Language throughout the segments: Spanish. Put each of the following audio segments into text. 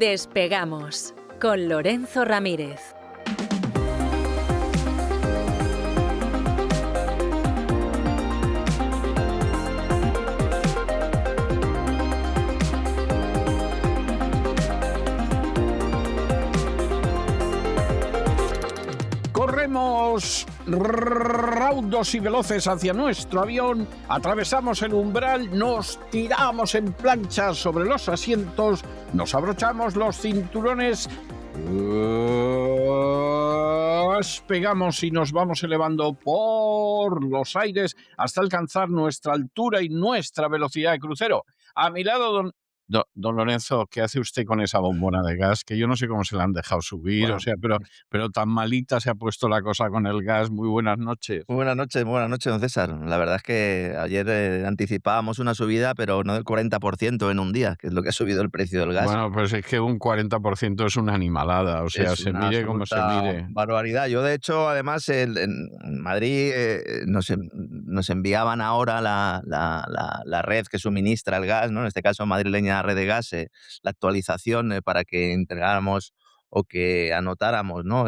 Despegamos con Lorenzo Ramírez. Corremos raudos y veloces hacia nuestro avión, atravesamos el umbral, nos tiramos en plancha sobre los asientos, nos abrochamos los cinturones, despegamos y nos vamos elevando por los aires hasta alcanzar nuestra altura y nuestra velocidad de crucero. A mi lado, don Lorenzo, ¿qué hace usted con esa bombona de gas? Que yo no sé cómo se la han dejado subir, Bueno, o sea, pero tan malita se ha puesto la cosa con el gas. Muy buenas noches. muy buenas noches, don César. La verdad es que ayer anticipábamos una subida, pero no del 40% en un día, que es lo que ha subido el precio del gas. Bueno, pues es que un 40% es una animalada, o sea, Es se una mire como se absoluta mire. barbaridad. Yo, de hecho, además, en Madrid nos enviaban ahora la red que suministra el gas, ¿no? En este caso, madrileña Red de Gas, la actualización para que entregáramos o que anotáramos, ¿no?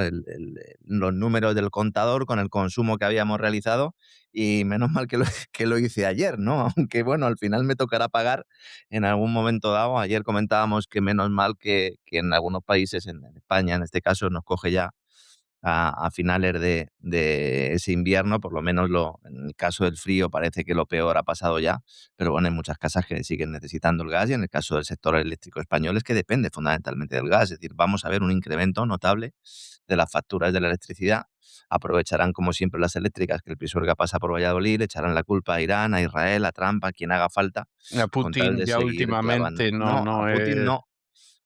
Los números del contador con el consumo que habíamos realizado, y menos mal que lo hice ayer, ¿no? Aunque, bueno, al final me tocará pagar en algún momento dado. Ayer comentábamos que menos mal que en algunos países, en España en este caso, nos coge ya a finales de ese invierno. Por lo menos en el caso del frío parece que lo peor ha pasado ya, pero bueno, hay muchas casas que siguen necesitando el gas, y en el caso del sector eléctrico español es que depende fundamentalmente del gas. Es decir, vamos a ver un incremento notable de las facturas de la electricidad. Aprovecharán, como siempre, las eléctricas que el Pisuerga pasa por Valladolid, le echarán la culpa a Irán, a Israel, a Trump, a quien haga falta, A con tal Putin de ya seguir clavando. últimamente No, a Putin no.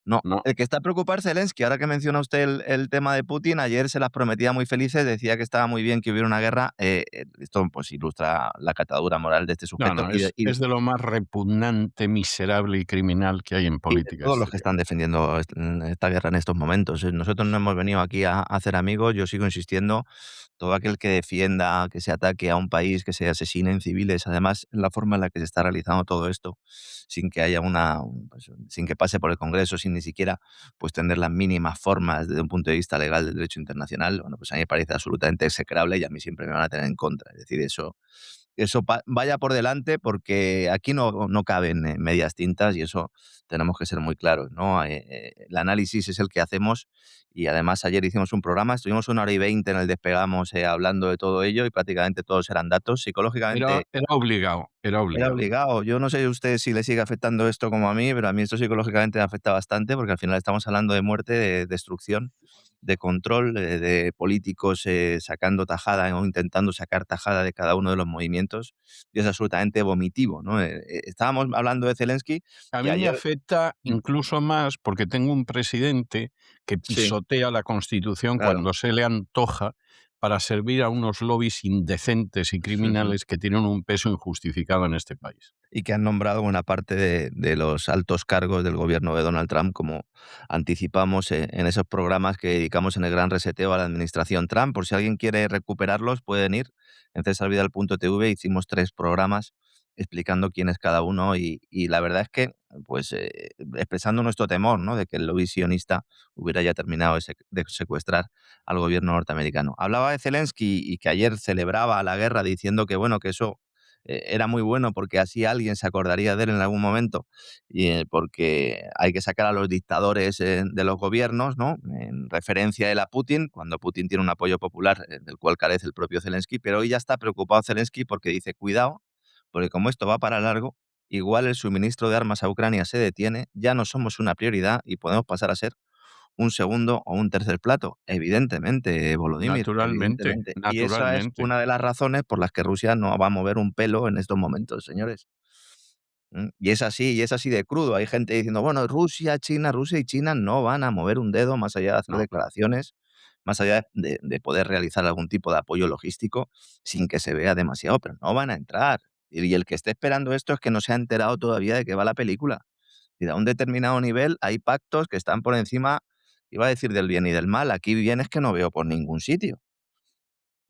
No, no. el que está preocupado es Zelensky. Ahora que menciona usted el tema de Putin, ayer se las prometía muy felices, decía que estaba muy bien que hubiera una guerra. Esto pues ilustra la catadura moral de este sujeto No, es de lo más repugnante, miserable y criminal que hay en y de política todos los que exterior. están defendiendo esta guerra en estos momentos. Nosotros no hemos venido aquí a hacer amigos. Yo sigo insistiendo, todo aquel que defienda que se ataque a un país, que se asesinen civiles, además en la forma en la que se está realizando todo esto, sin que haya sin que pase por el Congreso, sin ni siquiera pues tener las mínimas formas desde un punto de vista legal del derecho internacional, bueno, pues a mí me parece absolutamente execrable, y a mí siempre me van a tener en contra. Es decir, eso vaya por delante, porque aquí no caben medias tintas, y eso tenemos que ser muy claros, ¿no? El análisis es el que hacemos, y además ayer hicimos un programa, estuvimos 1 hora y 20 en el Despegamos hablando de todo ello, y prácticamente todos eran datos. Era, Psicológicamente era obligado, era era obligado. obligado. Yo no sé a usted si le sigue afectando esto como a mí, pero a mí esto psicológicamente me afecta bastante, porque al final estamos hablando de muerte, de destrucción, de control, de políticos sacando tajada o intentando sacar tajada de cada uno de los movimientos, y es absolutamente vomitivo, ¿no? Estábamos hablando de Zelensky, A y mí me ayer. afecta Mm, incluso más porque tengo un presidente que sí, pisotea la Constitución claro. cuando se le antoja para servir a unos lobbies indecentes y criminales que tienen un peso injustificado en este país. Y que han nombrado buena parte de los altos cargos del gobierno de Donald Trump, como anticipamos en esos programas que dedicamos en el Gran Reseteo a la administración Trump. Por si alguien quiere recuperarlos, pueden ir en cesarvidal.tv. Hicimos 3 programas explicando quién es cada uno, y la verdad es que, pues, expresando nuestro temor, ¿no?, de que el lobby sionista hubiera ya terminado de secuestrar al gobierno norteamericano. Hablaba de Zelensky, y que ayer celebraba la guerra diciendo que, bueno, que eso era muy bueno, porque así alguien se acordaría de él en algún momento, y porque hay que sacar a los dictadores de los gobiernos, ¿no? En referencia él a Putin, cuando Putin tiene un apoyo popular del cual carece el propio Zelensky, pero hoy ya está preocupado Zelensky porque dice, cuidado, porque como esto va para largo, igual el suministro de armas a Ucrania se detiene, ya no somos una prioridad y podemos pasar a ser un segundo o un tercer plato. Evidentemente, Volodymyr, Naturalmente, evidentemente. Y esa es naturalmente. una de las razones por las que Rusia no va a mover un pelo en estos momentos, señores. Y es así de crudo. Hay gente diciendo, bueno, Rusia y China no van a mover un dedo más allá de hacer No. declaraciones, más allá de poder realizar algún tipo de apoyo logístico sin que se vea demasiado, pero no van a entrar. Y el que esté esperando esto es que no se ha enterado todavía de qué va la película. Y a un determinado nivel hay pactos que están por encima, iba a decir del bien y del mal. Aquí bienes que no veo por ningún sitio.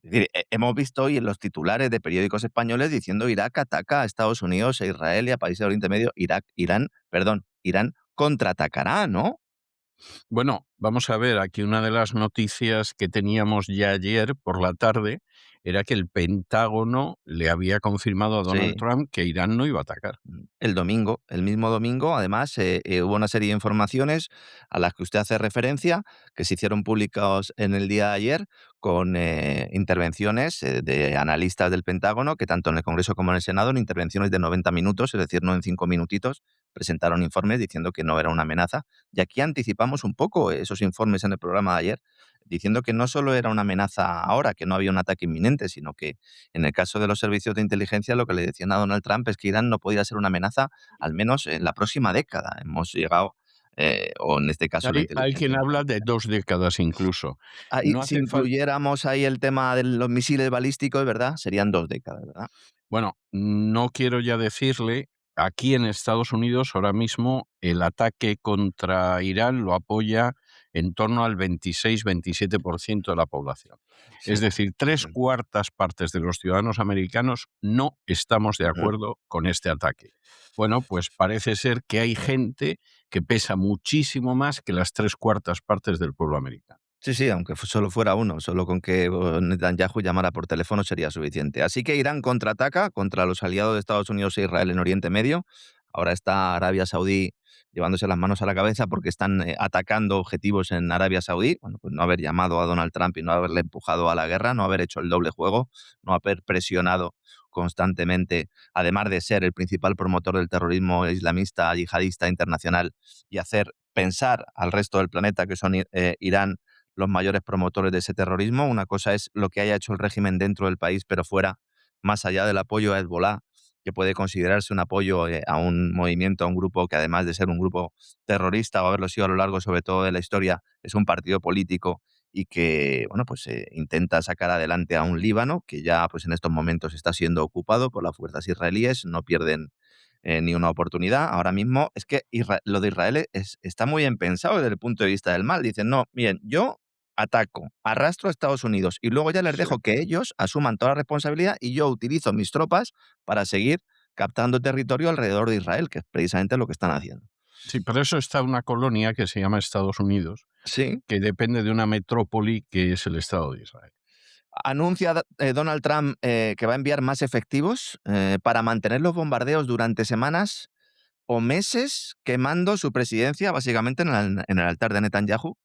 Es decir, hemos visto hoy en los titulares de periódicos españoles diciendo Irak ataca a Estados Unidos, a Israel y a países de Oriente Medio. Irán contraatacará, ¿no? Bueno, vamos a ver, aquí una de las noticias que teníamos ya ayer por la tarde era que el Pentágono le había confirmado a Donald Sí. Trump que Irán no iba a atacar. El domingo, el mismo domingo, además, hubo una serie de informaciones a las que usted hace referencia, que se hicieron públicos en el día de ayer, con intervenciones de analistas del Pentágono, que tanto en el Congreso como en el Senado, en intervenciones de 90 minutos, es decir, no en 5 minutitos, presentaron informes diciendo que no era una amenaza. Y aquí anticipamos un poco esos informes en el programa de ayer, diciendo que no solo era una amenaza ahora, que no había un ataque inminente, sino que en el caso de los servicios de inteligencia, lo que le decían a Donald Trump es que Irán no podía ser una amenaza, al menos en la próxima década. Hemos llegado, o en este caso la Hay quien inteligencia. habla de 2 décadas incluso. Ahí, No si hace falta. incluyéramos ahí el tema de los misiles balísticos, ¿verdad? Serían 2 décadas, ¿verdad? Bueno, no quiero ya decirle, aquí en Estados Unidos ahora mismo el ataque contra Irán lo apoya en torno al 26-27% de la población. Es Sí. decir, tres Mm, cuartas partes de los ciudadanos americanos no estamos de ujú. acuerdo con este ataque. Bueno, pues parece ser que hay gente que pesa muchísimo más que las tres cuartas partes del pueblo americano. Sí, sí, aunque solo fuera uno, solo con que Netanyahu llamara por teléfono sería suficiente. Así que Irán contraataca contra los aliados de Estados Unidos e Israel en Oriente Medio. Ahora está Arabia Saudí llevándose las manos a la cabeza porque están atacando objetivos en Arabia Saudí. Bueno, pues no haber llamado a Donald Trump y no haberle empujado a la guerra, no haber hecho el doble juego, no haber presionado constantemente, además de ser el principal promotor del terrorismo islamista, yihadista internacional, y hacer pensar al resto del planeta que son Irán los mayores promotores de ese terrorismo. Una cosa es lo que haya hecho el régimen dentro del país, pero fuera, más allá del apoyo a Hezbollah, que puede considerarse un apoyo a un movimiento, a un grupo que además de ser un grupo terrorista o haberlo sido a lo largo sobre todo de la historia, es un partido político y que bueno, pues intenta sacar adelante a un Líbano que ya pues en estos momentos está siendo ocupado por las fuerzas israelíes, no pierden ni una oportunidad. Ahora mismo es que lo de Israel está muy bien pensado desde el punto de vista del mal. Dicen, no, miren, yo ataco, arrastro a Estados Unidos y luego ya les Sí. dejo que ellos asuman toda la responsabilidad y yo utilizo mis tropas para seguir captando territorio alrededor de Israel, que es precisamente lo que están haciendo. Sí, pero eso está una colonia que se llama Estados Unidos, Sí, que depende de una metrópoli que es el Estado de Israel. anuncia Donald Trump que va a enviar más efectivos para mantener los bombardeos durante semanas o meses quemando su presidencia básicamente en el altar de Netanyahu,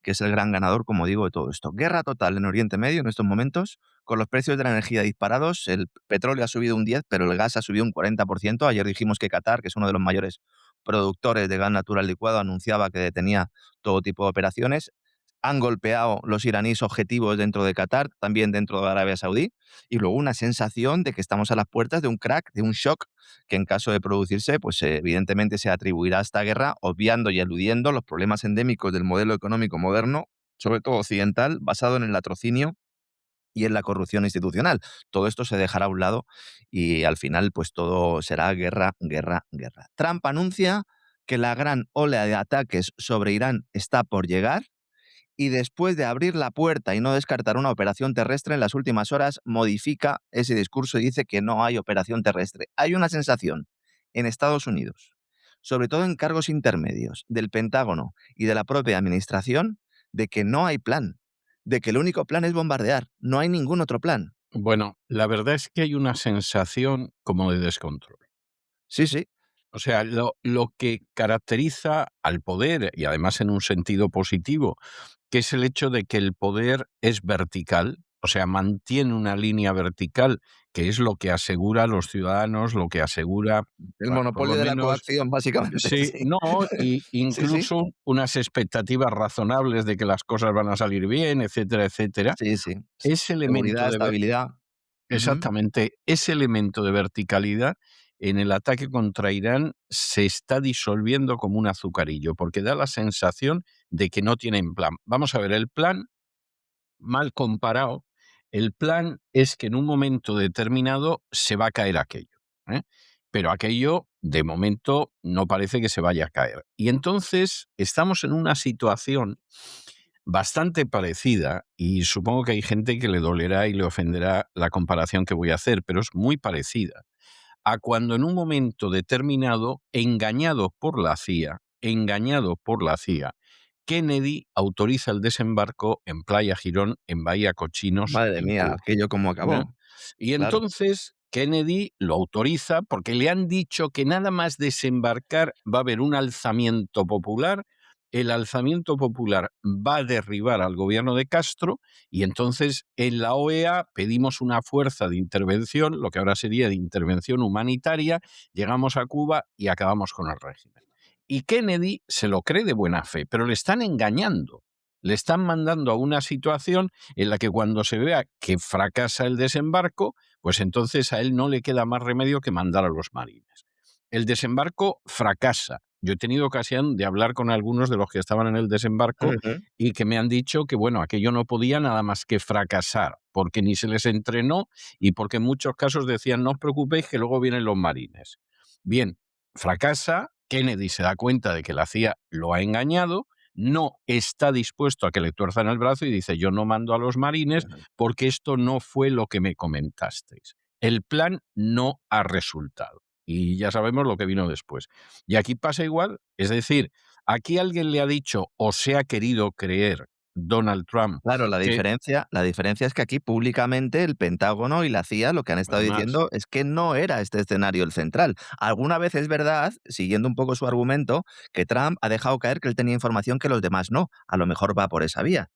que es el gran ganador, como digo, de todo esto. Guerra total en Oriente Medio en estos momentos, con los precios de la energía disparados. El petróleo ha subido un 10, pero el gas ha subido un 40%. Ayer dijimos que Qatar, que es uno de los mayores productores de gas natural licuado, anunciaba que detenía todo tipo de operaciones. Han golpeado los iraníes objetivos dentro de Qatar, también dentro de Arabia Saudí, y luego una sensación de que estamos a las puertas de un crack, de un shock, que en caso de producirse, pues evidentemente se atribuirá a esta guerra, obviando y eludiendo los problemas endémicos del modelo económico moderno, sobre todo occidental, basado en el latrocinio y en la corrupción institucional. Todo esto se dejará a un lado y al final pues todo será guerra, guerra, guerra. Trump anuncia que la gran ola de ataques sobre Irán está por llegar y después de abrir la puerta y no descartar una operación terrestre en las últimas horas, modifica ese discurso y dice que no hay operación terrestre. Hay una sensación en Estados Unidos, sobre todo en cargos intermedios del Pentágono y de la propia administración, de que no hay plan, de que el único plan es bombardear, no hay ningún otro plan. Bueno, la verdad es que hay una sensación como de descontrol. Sí, sí, O sea, lo que caracteriza al poder, y además en un sentido positivo, que es el hecho de que el poder es vertical, o sea, mantiene una línea vertical, que es lo que asegura a los ciudadanos, lo que asegura, el por lo monopolio de la menos, coacción, básicamente, sí, sí. no, y Sí, sí, incluso unas expectativas razonables de que las cosas van a salir bien, etcétera, etcétera. sí, sí. Ese elemento Seguridad, de estabilidad. Ujú. Exactamente, ese elemento de verticalidad en el ataque contra Irán se está disolviendo como un azucarillo, porque da la sensación de que no tienen plan. Vamos a ver, el plan, mal comparado, el plan es que en un momento determinado se va a caer aquello, ¿eh? Pero aquello, de momento, no parece que se vaya a caer. Y entonces estamos en una situación bastante parecida, y supongo que hay gente que le dolerá y le ofenderá la comparación que voy a hacer, pero es muy parecida a cuando en un momento determinado, engañados por la CIA, Kennedy autoriza el desembarco en Playa Girón, en Bahía Cochinos, Madre en mía, Cuba. aquello cómo ¿Eh? acabó. Y Claro. entonces Kennedy lo autoriza porque le han dicho que nada más desembarcar va a haber un alzamiento popular, el alzamiento popular va a derribar al gobierno de Castro y entonces en la OEA pedimos una fuerza de intervención, lo que ahora sería de intervención humanitaria, llegamos a Cuba y acabamos con el régimen. Y Kennedy se lo cree de buena fe, pero le están engañando. Le están mandando a una situación en la que cuando se vea que fracasa el desembarco, pues entonces a él no le queda más remedio que mandar a los marines. El desembarco fracasa. Yo he tenido ocasión de hablar con algunos de los que estaban en el desembarco Ujú. y que me han dicho que, bueno, aquello no podía nada más que fracasar, porque ni se les entrenó y porque en muchos casos decían, no os preocupéis que luego vienen los marines. Bien, fracasa, Kennedy se da cuenta de que la CIA lo ha engañado, no está dispuesto a que le tuerzan el brazo y dice, yo no mando a los marines Ujú. porque esto no fue lo que me comentasteis. El plan no ha resultado. Y ya sabemos lo que vino después. Y aquí pasa igual, es decir, aquí alguien le ha dicho o se ha querido creer Donald Trump Claro, que, la diferencia es que aquí públicamente el Pentágono y la CIA lo que han estado además, diciendo es que no era este escenario el central. Alguna vez es verdad, siguiendo un poco su argumento, que Trump ha dejado caer que él tenía información que los demás no. A lo mejor va por esa vía.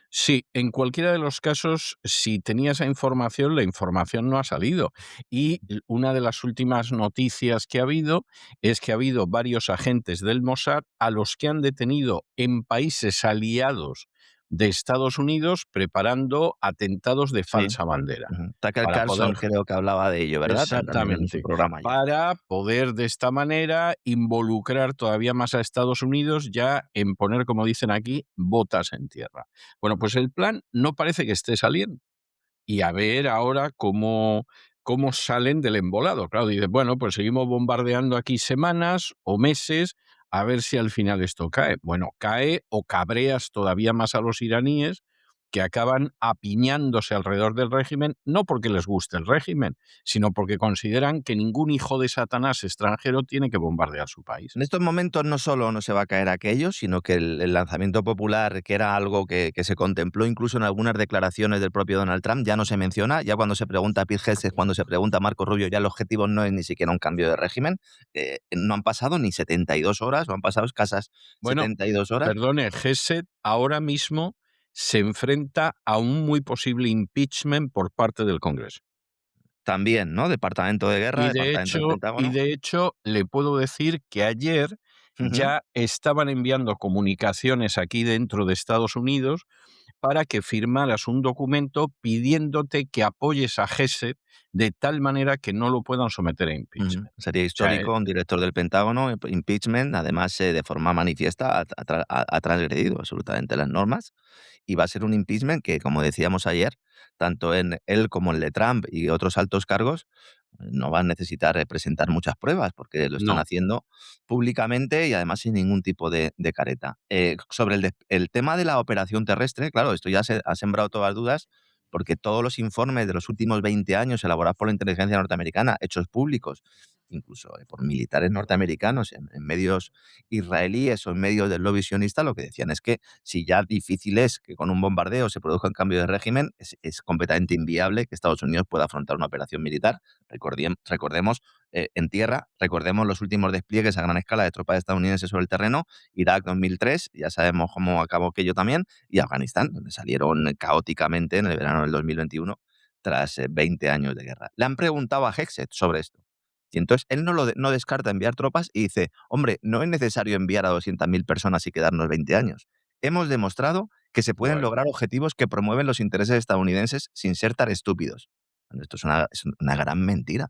sí, en cualquiera de los casos, si tenía esa información, la información no ha salido. Y una de las últimas noticias que ha habido es que ha habido varios agentes del Mossad a los que han detenido en países aliados de Estados Unidos preparando atentados de Sí. falsa bandera Ujú. Tucker para poder. Carlson creo que hablaba de ello, ¿verdad? También en su Exactamente, programa ayer. para poder de esta manera involucrar todavía más a Estados Unidos ya en poner, como dicen aquí, botas en tierra. Bueno, pues el plan no parece que esté saliendo y a ver ahora cómo salen del embolado. Claro, dices, bueno, pues seguimos bombardeando aquí semanas o meses a ver si al final esto cae. Bueno, cae o cabreas todavía más a los iraníes que acaban apiñándose alrededor del régimen, no porque les guste el régimen, sino porque consideran que ningún hijo de Satanás extranjero tiene que bombardear su país. En estos momentos no solo no se va a caer aquello, sino que el lanzamiento popular, que era algo que se contempló incluso en algunas declaraciones del propio Donald Trump, ya no se menciona. Ya cuando se pregunta a Pete Hegseth, cuando se pregunta a Marco Rubio, ya el objetivo no es ni siquiera un cambio de régimen. No han pasado ni 72 horas, o han pasado escasas Bueno, 72 horas. perdone, Gesed ahora mismo se enfrenta a un muy posible impeachment por parte del Congreso. También, ¿no? Departamento de Guerra, Departamento del Y Pentágono. de hecho, le puedo decir que ayer Ujú. ya estaban enviando comunicaciones aquí dentro de Estados Unidos para que firmaras un documento pidiéndote que apoyes a Gesed de tal manera que no lo puedan someter a Ujú. impeachment. Sería O sea, histórico, un director del Pentágono, impeachment, además de forma manifiesta ha transgredido absolutamente las normas y va a ser un impeachment que, como decíamos ayer, tanto en él como el de Trump y otros altos cargos, no van a necesitar presentar muchas pruebas porque lo están no, haciendo públicamente y además sin ningún tipo de careta. Sobre el tema de la operación terrestre, claro, esto ya se ha sembrado todas las dudas porque todos los informes de los últimos 20 años elaborados por la inteligencia norteamericana, hechos públicos, incluso por militares norteamericanos en medios israelíes o en medios del lobby sionista, lo que decían es que si ya difícil es que con un bombardeo se produzca un cambio de régimen, es completamente inviable que Estados Unidos pueda afrontar una operación militar. Recordemos en tierra, recordemos los últimos despliegues a gran escala de tropas estadounidenses sobre el terreno, Irak 2003, ya sabemos cómo acabó aquello también, y Afganistán, donde salieron caóticamente en el verano del 2021 tras 20 años de guerra. Le han preguntado a Hexet sobre esto. Y entonces él no descarta enviar tropas y dice, hombre, no es necesario enviar a 200.000 personas y quedarnos 20 años. Hemos demostrado que se pueden bueno. lograr objetivos que promueven los intereses estadounidenses sin ser tan estúpidos. Bueno, esto es una gran mentira.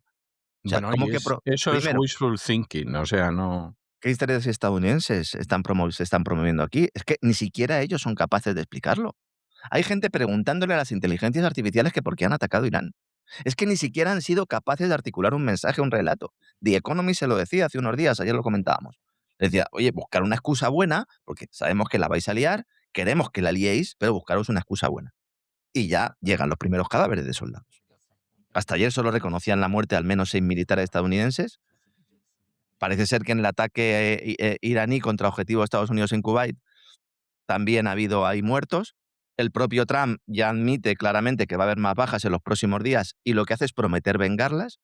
O sea, Bueno, ¿cómo y que eso es primero, wishful thinking, o sea, no. qué intereses estadounidenses se están promoviendo aquí? Es que ni siquiera ellos son capaces de explicarlo. Hay gente preguntándole a las inteligencias artificiales que por qué han atacado Irán. Es que ni siquiera han sido capaces de articular un mensaje, un relato. The Economist se lo decía hace unos días, ayer lo comentábamos. Decía, oye, buscar una excusa buena, porque sabemos que la vais a liar, queremos que la liéis, pero buscaros una excusa buena. Y ya llegan los primeros cadáveres de soldados. Hasta ayer solo reconocían la muerte de al menos 6 militares estadounidenses. Parece ser que en el ataque iraní contra objetivos de Estados Unidos en Kuwait también ha habido ahí muertos. El propio Trump ya admite claramente que va a haber más bajas en los próximos días y lo que hace es prometer vengarlas,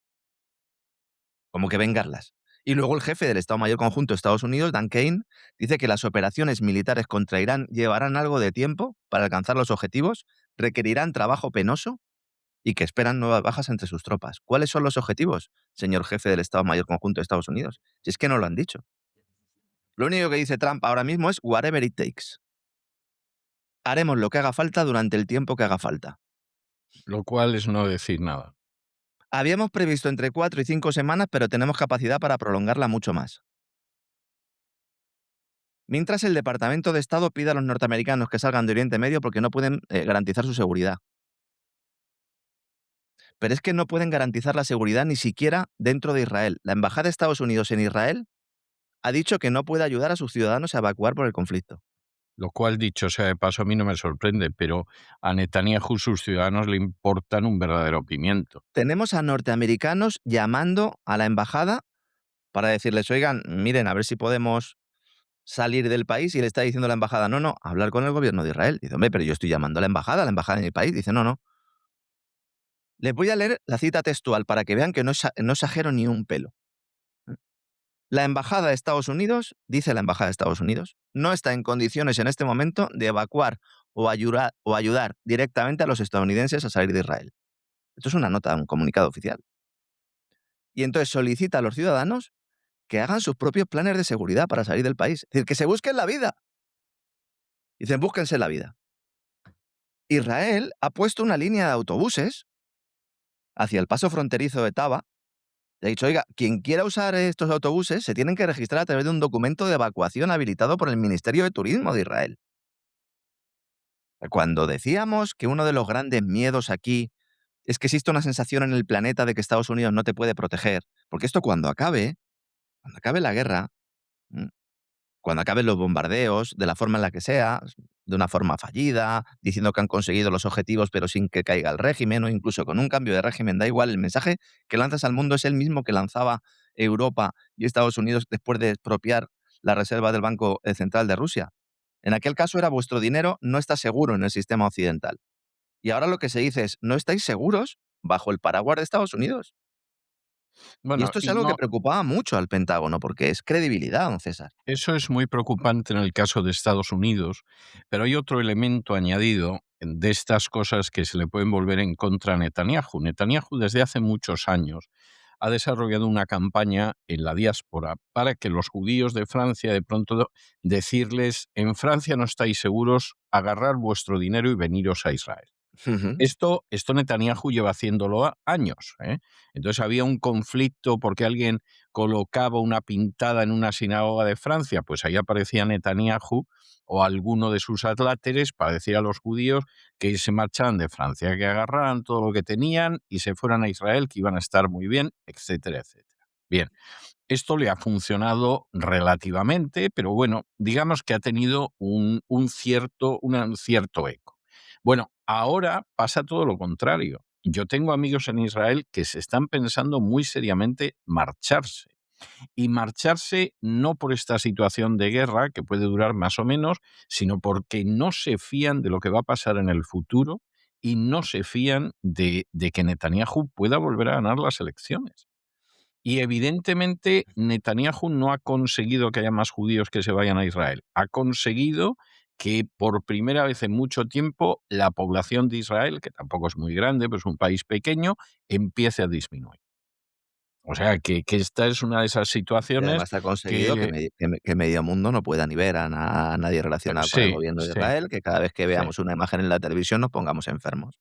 como que vengarlas. Y luego el jefe del Estado Mayor Conjunto de Estados Unidos, Dan Kane, dice que las operaciones militares contra Irán llevarán algo de tiempo para alcanzar los objetivos, requerirán trabajo penoso y que esperan nuevas bajas entre sus tropas. ¿Cuáles son los objetivos, señor jefe del Estado Mayor Conjunto de Estados Unidos? Si es que no lo han dicho. Lo único que dice Trump ahora mismo es whatever it takes. Haremos lo que haga falta durante el tiempo que haga falta. Lo cual es no decir nada. Habíamos previsto entre 4 y 5 semanas, pero tenemos capacidad para prolongarla mucho más. Mientras el Departamento de Estado pide a los norteamericanos que salgan de Oriente Medio porque no pueden garantizar su seguridad. Pero es que no pueden garantizar la seguridad ni siquiera dentro de Israel. La Embajada de Estados Unidos en Israel ha dicho que no puede ayudar a sus ciudadanos a evacuar por el conflicto. Lo cual, dicho sea de paso, a mí no me sorprende, pero a Netanyahu sus ciudadanos le importan un verdadero pimiento. Tenemos a norteamericanos llamando a la embajada para decirles, oigan, miren, a ver si podemos salir del país, y le está diciendo la embajada, no, no, hablar con el gobierno de Israel. Dice, hombre, pero yo estoy llamando a la embajada de mi país. Dice, no, no. Les voy a leer la cita textual para que vean que no exagero ni un pelo. La embajada de Estados Unidos, dice la embajada de Estados Unidos, no está en condiciones en este momento de evacuar o ayudar directamente a los estadounidenses a salir de Israel. Esto es una nota, un comunicado oficial. Y entonces solicita a los ciudadanos que hagan sus propios planes de seguridad para salir del país. Es decir, que se busquen la vida. Dicen, búsquense la vida. Israel ha puesto una línea de autobuses hacia el paso fronterizo de Taba. Le ha dicho, oiga, quien quiera usar estos autobuses se tienen que registrar a través de un documento de evacuación habilitado por el Ministerio de Turismo de Israel. Cuando decíamos que uno de los grandes miedos aquí es que existe una sensación en el planeta de que Estados Unidos no te puede proteger, porque esto cuando acabe la guerra, ¿m? Cuando acaben los bombardeos, de la forma en la que sea, de una forma fallida, diciendo que han conseguido los objetivos pero sin que caiga el régimen, o incluso con un cambio de régimen, da igual, el mensaje que lanzas al mundo es el mismo que lanzaba Europa y Estados Unidos después de expropiar la reserva del Banco Central de Rusia. En aquel caso era vuestro dinero no está seguro en el sistema occidental. Y ahora lo que se dice es, no estáis seguros bajo el paraguas de Estados Unidos. Y Bueno, esto es y algo que no, preocupaba mucho al Pentágono, porque es credibilidad, don César. eso es muy preocupante en el caso de Estados Unidos, pero hay otro elemento añadido de estas cosas que se le pueden volver en contra a Netanyahu. Netanyahu desde hace muchos años ha desarrollado una campaña en la diáspora para que los judíos de Francia de pronto decirles, en Francia no estáis seguros, agarrar vuestro dinero y veniros a Israel. Ujú. Esto Netanyahu lleva haciéndolo años, ¿eh? Entonces había un conflicto porque alguien colocaba una pintada en una sinagoga de Francia, pues ahí aparecía Netanyahu o alguno de sus adláteres para decir a los judíos que se marcharan de Francia, que agarraran todo lo que tenían y se fueran a Israel, que iban a estar muy bien, etcétera, etcétera. Bien, esto le ha funcionado relativamente, pero bueno, digamos que ha tenido un cierto eco. Bueno, ahora pasa todo lo contrario. Yo tengo amigos en Israel que se están pensando muy seriamente marcharse. Y marcharse no por esta situación de guerra, que puede durar más o menos, sino porque no se fían de lo que va a pasar en el futuro y no se fían de que Netanyahu pueda volver a ganar las elecciones. Y evidentemente Netanyahu no ha conseguido que haya más judíos que se vayan a Israel. Ha conseguido que por primera vez en mucho tiempo la población de Israel, que tampoco es muy grande, pues es un país pequeño, empiece a disminuir. O sea, que esta es una de esas Y situaciones además ha conseguido que, que que medio mundo no pueda ni ver a nadie relacionado con el sí, gobierno de sí, Israel, que cada vez que sí, veamos una imagen en la televisión nos pongamos enfermos.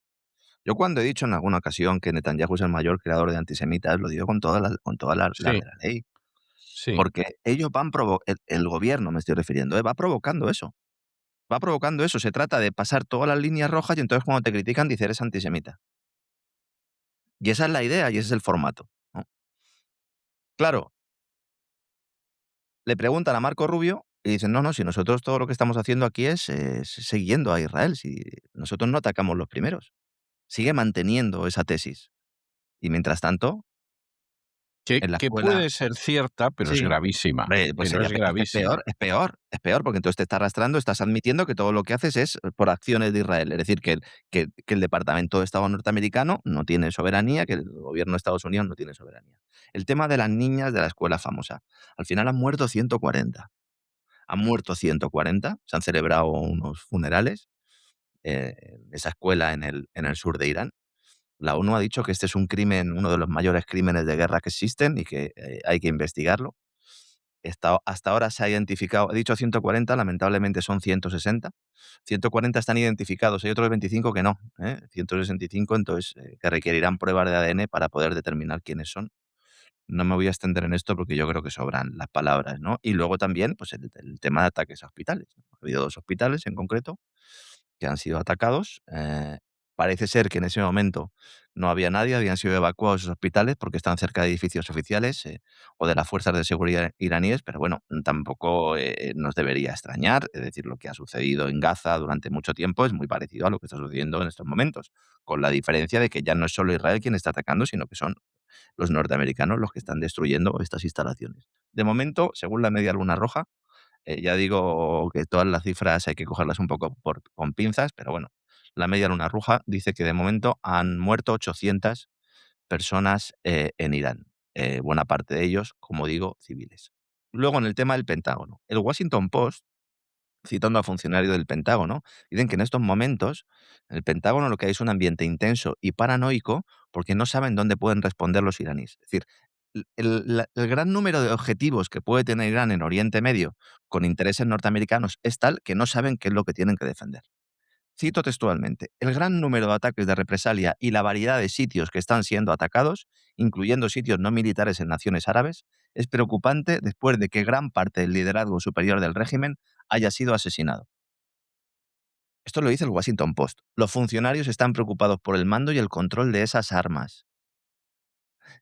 Yo cuando he dicho en alguna ocasión que Netanyahu es el mayor creador de antisemitas, lo digo con todas las sí, de la ley, sí. porque ellos el gobierno me estoy refiriendo, va provocando eso. Va provocando eso. Se trata de pasar todas las líneas rojas y entonces cuando te critican dices eres antisemita. Y esa es la idea y ese es el formato, ¿no? Claro, le preguntan a Marco Rubio y dicen, no, no, si nosotros todo lo que estamos haciendo aquí es siguiendo a Israel, si nosotros no atacamos los primeros. Sigue manteniendo esa tesis. Y mientras tanto, en la Que escuela. puede ser cierta, pero es Sí. gravísima, Hombre, pues pero sería es es peor, gravísima. es peor, porque entonces te está arrastrando, estás admitiendo que todo lo que haces es por acciones de Israel. Es decir, que el Departamento de Estado norteamericano no tiene soberanía, que el gobierno de Estados Unidos no tiene soberanía. El tema de las niñas de la escuela famosa. Al final han muerto 140. Han muerto 140, se han celebrado unos funerales en esa escuela en el sur de Irán. La ONU ha dicho que este es un crimen, uno de los mayores crímenes de guerra que existen y que hay que investigarlo. Hasta ahora se ha identificado, he dicho 140, lamentablemente son 160. 140 están identificados, hay otros 25 que no, 165, entonces que requerirán pruebas de ADN para poder determinar quiénes son. No me voy a extender en esto porque yo creo que sobran las palabras, ¿no? Y luego también, pues el tema de ataques a hospitales. Ha habido 2 hospitales en concreto que han sido atacados. Parece ser que en ese momento no había nadie, habían sido evacuados esos hospitales porque están cerca de edificios oficiales o de las fuerzas de seguridad iraníes, pero bueno, tampoco nos debería extrañar. Es decir, lo que ha sucedido en Gaza durante mucho tiempo es muy parecido a lo que está sucediendo en estos momentos, con la diferencia de que ya no es solo Israel quien está atacando, sino que son los norteamericanos los que están destruyendo estas instalaciones. De momento, según la Media Luna Roja, ya digo que todas las cifras hay que cogerlas un poco con pinzas, pero bueno, la Media Luna Roja dice que de momento han muerto 800 personas en Irán. Buena parte de ellos, como digo, civiles. Luego, en el tema del Pentágono. El Washington Post, citando a funcionarios del Pentágono, dicen que en estos momentos en el Pentágono lo que hay es un ambiente intenso y paranoico porque no saben dónde pueden responder los iraníes. Es decir, el gran número de objetivos que puede tener Irán en Oriente Medio con intereses norteamericanos es tal que no saben qué es lo que tienen que defender. Cito textualmente, el gran número de ataques de represalia y la variedad de sitios que están siendo atacados, incluyendo sitios no militares en naciones árabes, es preocupante después de que gran parte del liderazgo superior del régimen haya sido asesinado. Esto lo dice el Washington Post. Los funcionarios están preocupados por el mando y el control de esas armas.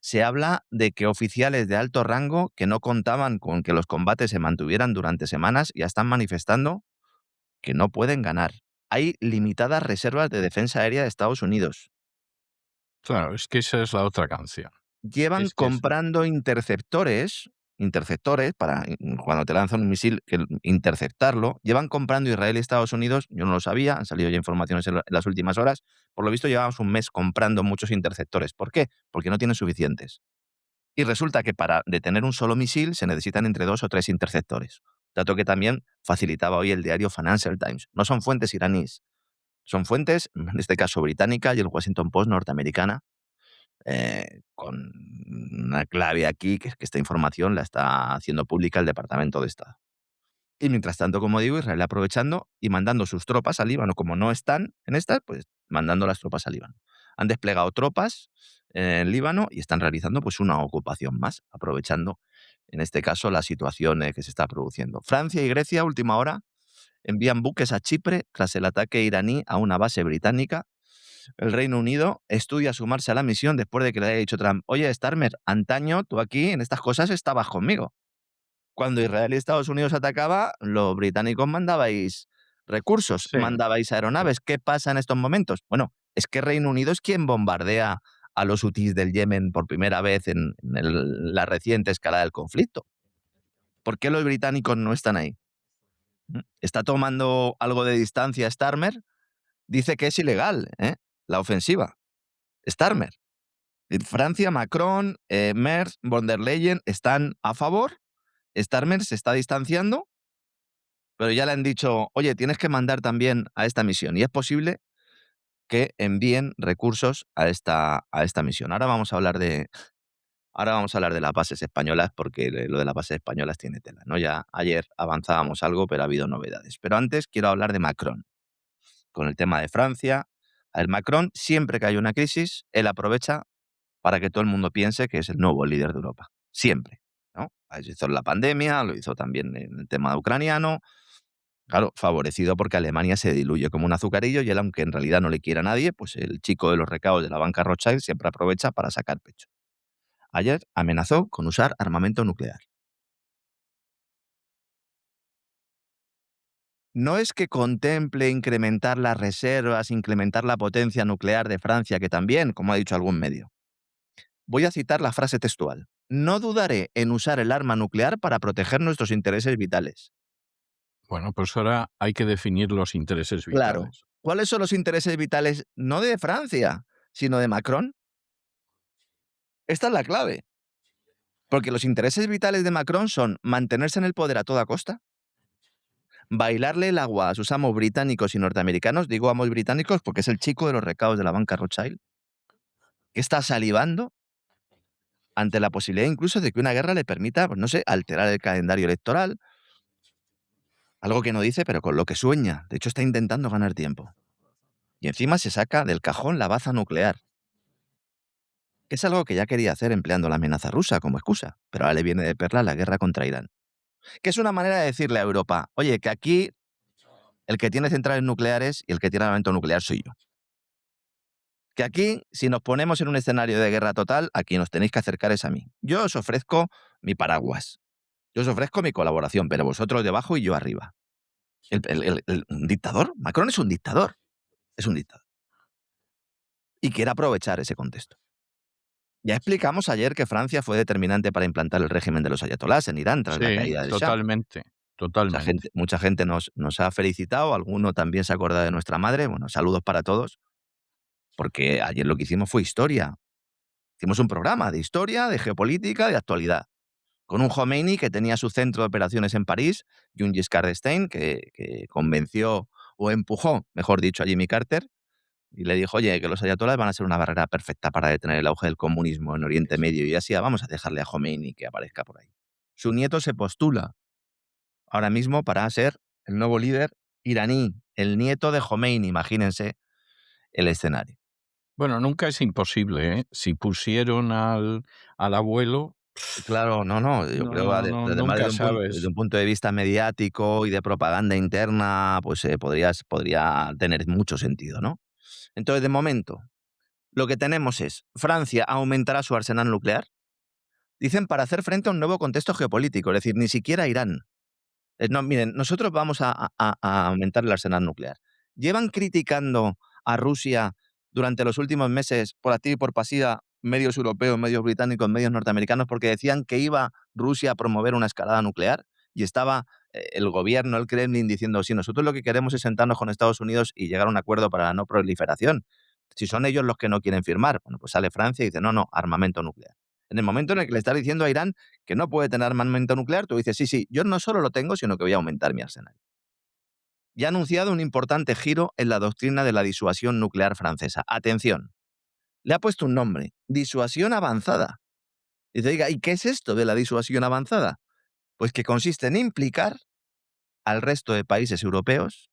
Se habla de que oficiales de alto rango que no contaban con que los combates se mantuvieran durante semanas ya están manifestando que no pueden ganar. Hay limitadas reservas de defensa aérea de Estados Unidos. Claro, es que esa es la otra canción. Llevan Es que es comprando interceptores para cuando te lanzan un misil, interceptarlo. Llevan comprando Israel y Estados Unidos, yo no lo sabía, han salido ya informaciones en las últimas horas. Por lo visto llevamos un mes comprando muchos interceptores. ¿Por qué? Porque no tienen suficientes. Y resulta que para detener un solo misil se necesitan entre 2 o 3 interceptores. Dato que también facilitaba hoy el diario Financial Times. No son fuentes iraníes, son fuentes, en este caso británica y el Washington Post norteamericana, con una clave aquí, que es que esta información la está haciendo pública el Departamento de Estado. Y mientras tanto, como digo, Israel aprovechando y mandando sus tropas al Líbano, como no están en estas, pues mandando las tropas al Líbano. Han desplegado tropas en Líbano y están realizando pues una ocupación más, aprovechando en este caso la situación que se está produciendo. Francia y Grecia, última hora, envían buques a Chipre tras el ataque iraní a una base británica. El Reino Unido estudia sumarse a la misión después de que le haya dicho Trump, oye, Starmer, antaño tú aquí en estas cosas estabas conmigo. Cuando Israel y Estados Unidos atacaba, los británicos mandabais recursos, sí, mandabais sí. aeronaves. ¿Qué pasa en estos momentos? Bueno, es que Reino Unido es quien bombardea a los hutíes del Yemen por primera vez en la reciente escalada del conflicto. ¿Por qué los británicos no están ahí? ¿Está tomando algo de distancia Starmer? Dice que es ilegal, la ofensiva. Starmer. Francia, Macron, Merz, von der Leyen están a favor. Starmer se está distanciando, pero ya le han dicho, oye, tienes que mandar también a esta misión. Y es posible que envíen recursos a esta misión. Ahora vamos a hablar de las bases españolas, porque lo de las bases españolas tiene tela, ¿no? Ya ayer avanzábamos algo, pero ha habido novedades. Pero antes quiero hablar de Macron, con el tema de Francia. A ver, Macron, siempre que hay una crisis, él aprovecha para que todo el mundo piense que es el nuevo líder de Europa. Siempre, ¿no? Lo hizo en la pandemia, lo hizo también en el tema ucraniano. Claro, favorecido porque Alemania se diluye como un azucarillo y él, aunque en realidad no le quiera a nadie, pues el chico de los recados de la banca Rothschild siempre aprovecha para sacar pecho. Ayer amenazó con usar armamento nuclear. No es que contemple incrementar las reservas, incrementar la potencia nuclear de Francia, que también, como ha dicho algún medio. Voy a citar la frase textual. No dudaré en usar el arma nuclear para proteger nuestros intereses vitales. Bueno, pues ahora hay que definir los intereses Claro. vitales. ¿Cuáles son los intereses vitales no de Francia, sino de Macron? Esta es la clave. Porque los intereses vitales de Macron son mantenerse en el poder a toda costa, bailarle el agua a sus amos británicos y norteamericanos, digo amos británicos porque es el chico de los recados de la banca Rothschild, que está salivando ante la posibilidad incluso de que una guerra le permita, pues no sé, alterar el calendario electoral, algo que no dice, pero con lo que sueña. De hecho, está intentando ganar tiempo. Y encima se saca del cajón la baza nuclear, que es algo que ya quería hacer empleando la amenaza rusa como excusa, pero ahora le viene de perla la guerra contra Irán. Que es una manera de decirle a Europa, oye, que aquí el que tiene centrales nucleares y el que tiene armamento nuclear soy yo. Que aquí, si nos ponemos en un escenario de guerra total, a quien os tenéis que acercar es a mí. Yo os ofrezco mi paraguas. Yo os ofrezco mi colaboración, pero vosotros debajo y yo arriba. ¿Un dictador? Macron es un dictador. Es un dictador. Y quiere aprovechar ese contexto. Ya explicamos ayer que Francia fue determinante para implantar el régimen de los ayatolás en Irán tras la Sí, caída del Shah. totalmente, totalmente. Mucha gente nos ha felicitado, alguno también se acuerda de nuestra madre. Bueno, saludos para todos, porque ayer lo que hicimos fue historia. Hicimos un programa de historia, de geopolítica, de actualidad, con un Khomeini que tenía su centro de operaciones en París y un Giscard d'Estaing que convenció o empujó, mejor dicho, a Jimmy Carter y le dijo, oye, que los ayatolás van a ser una barrera perfecta para detener el auge del comunismo en Oriente Medio y Asia, vamos a dejarle a Khomeini que aparezca por ahí. Su nieto se postula ahora mismo para ser el nuevo líder iraní, el nieto de Khomeini, imagínense el escenario. Bueno, nunca es imposible, ¿eh? Si pusieron al abuelo, Claro, no, yo no, creo no, no, además nunca desde sabes. un punto de vista mediático y de propaganda interna, pues podría tener mucho sentido, ¿no? Entonces, de momento, lo que tenemos es Francia aumentará su arsenal nuclear, dicen para hacer frente a un nuevo contexto geopolítico, es decir, ni siquiera Irán. No, miren, nosotros vamos a aumentar el arsenal nuclear. Llevan criticando a Rusia durante los últimos meses, por activa y por pasiva, medios europeos, medios británicos, medios norteamericanos, porque decían que iba Rusia a promover una escalada nuclear y estaba el gobierno, el Kremlin, diciendo, sí, nosotros lo que queremos es sentarnos con Estados Unidos y llegar a un acuerdo para la no proliferación. Si son ellos los que no quieren firmar, bueno, pues sale Francia y dice, no, armamento nuclear. En el momento en el que le estás diciendo a Irán que no puede tener armamento nuclear, tú dices, sí, yo no solo lo tengo, sino que voy a aumentar mi arsenal. Y ha anunciado un importante giro en la doctrina de la disuasión nuclear francesa. Atención, le ha puesto un nombre, disuasión avanzada. Dice, oiga, ¿y qué es esto de la disuasión avanzada? Pues que consiste en implicar al resto de países europeos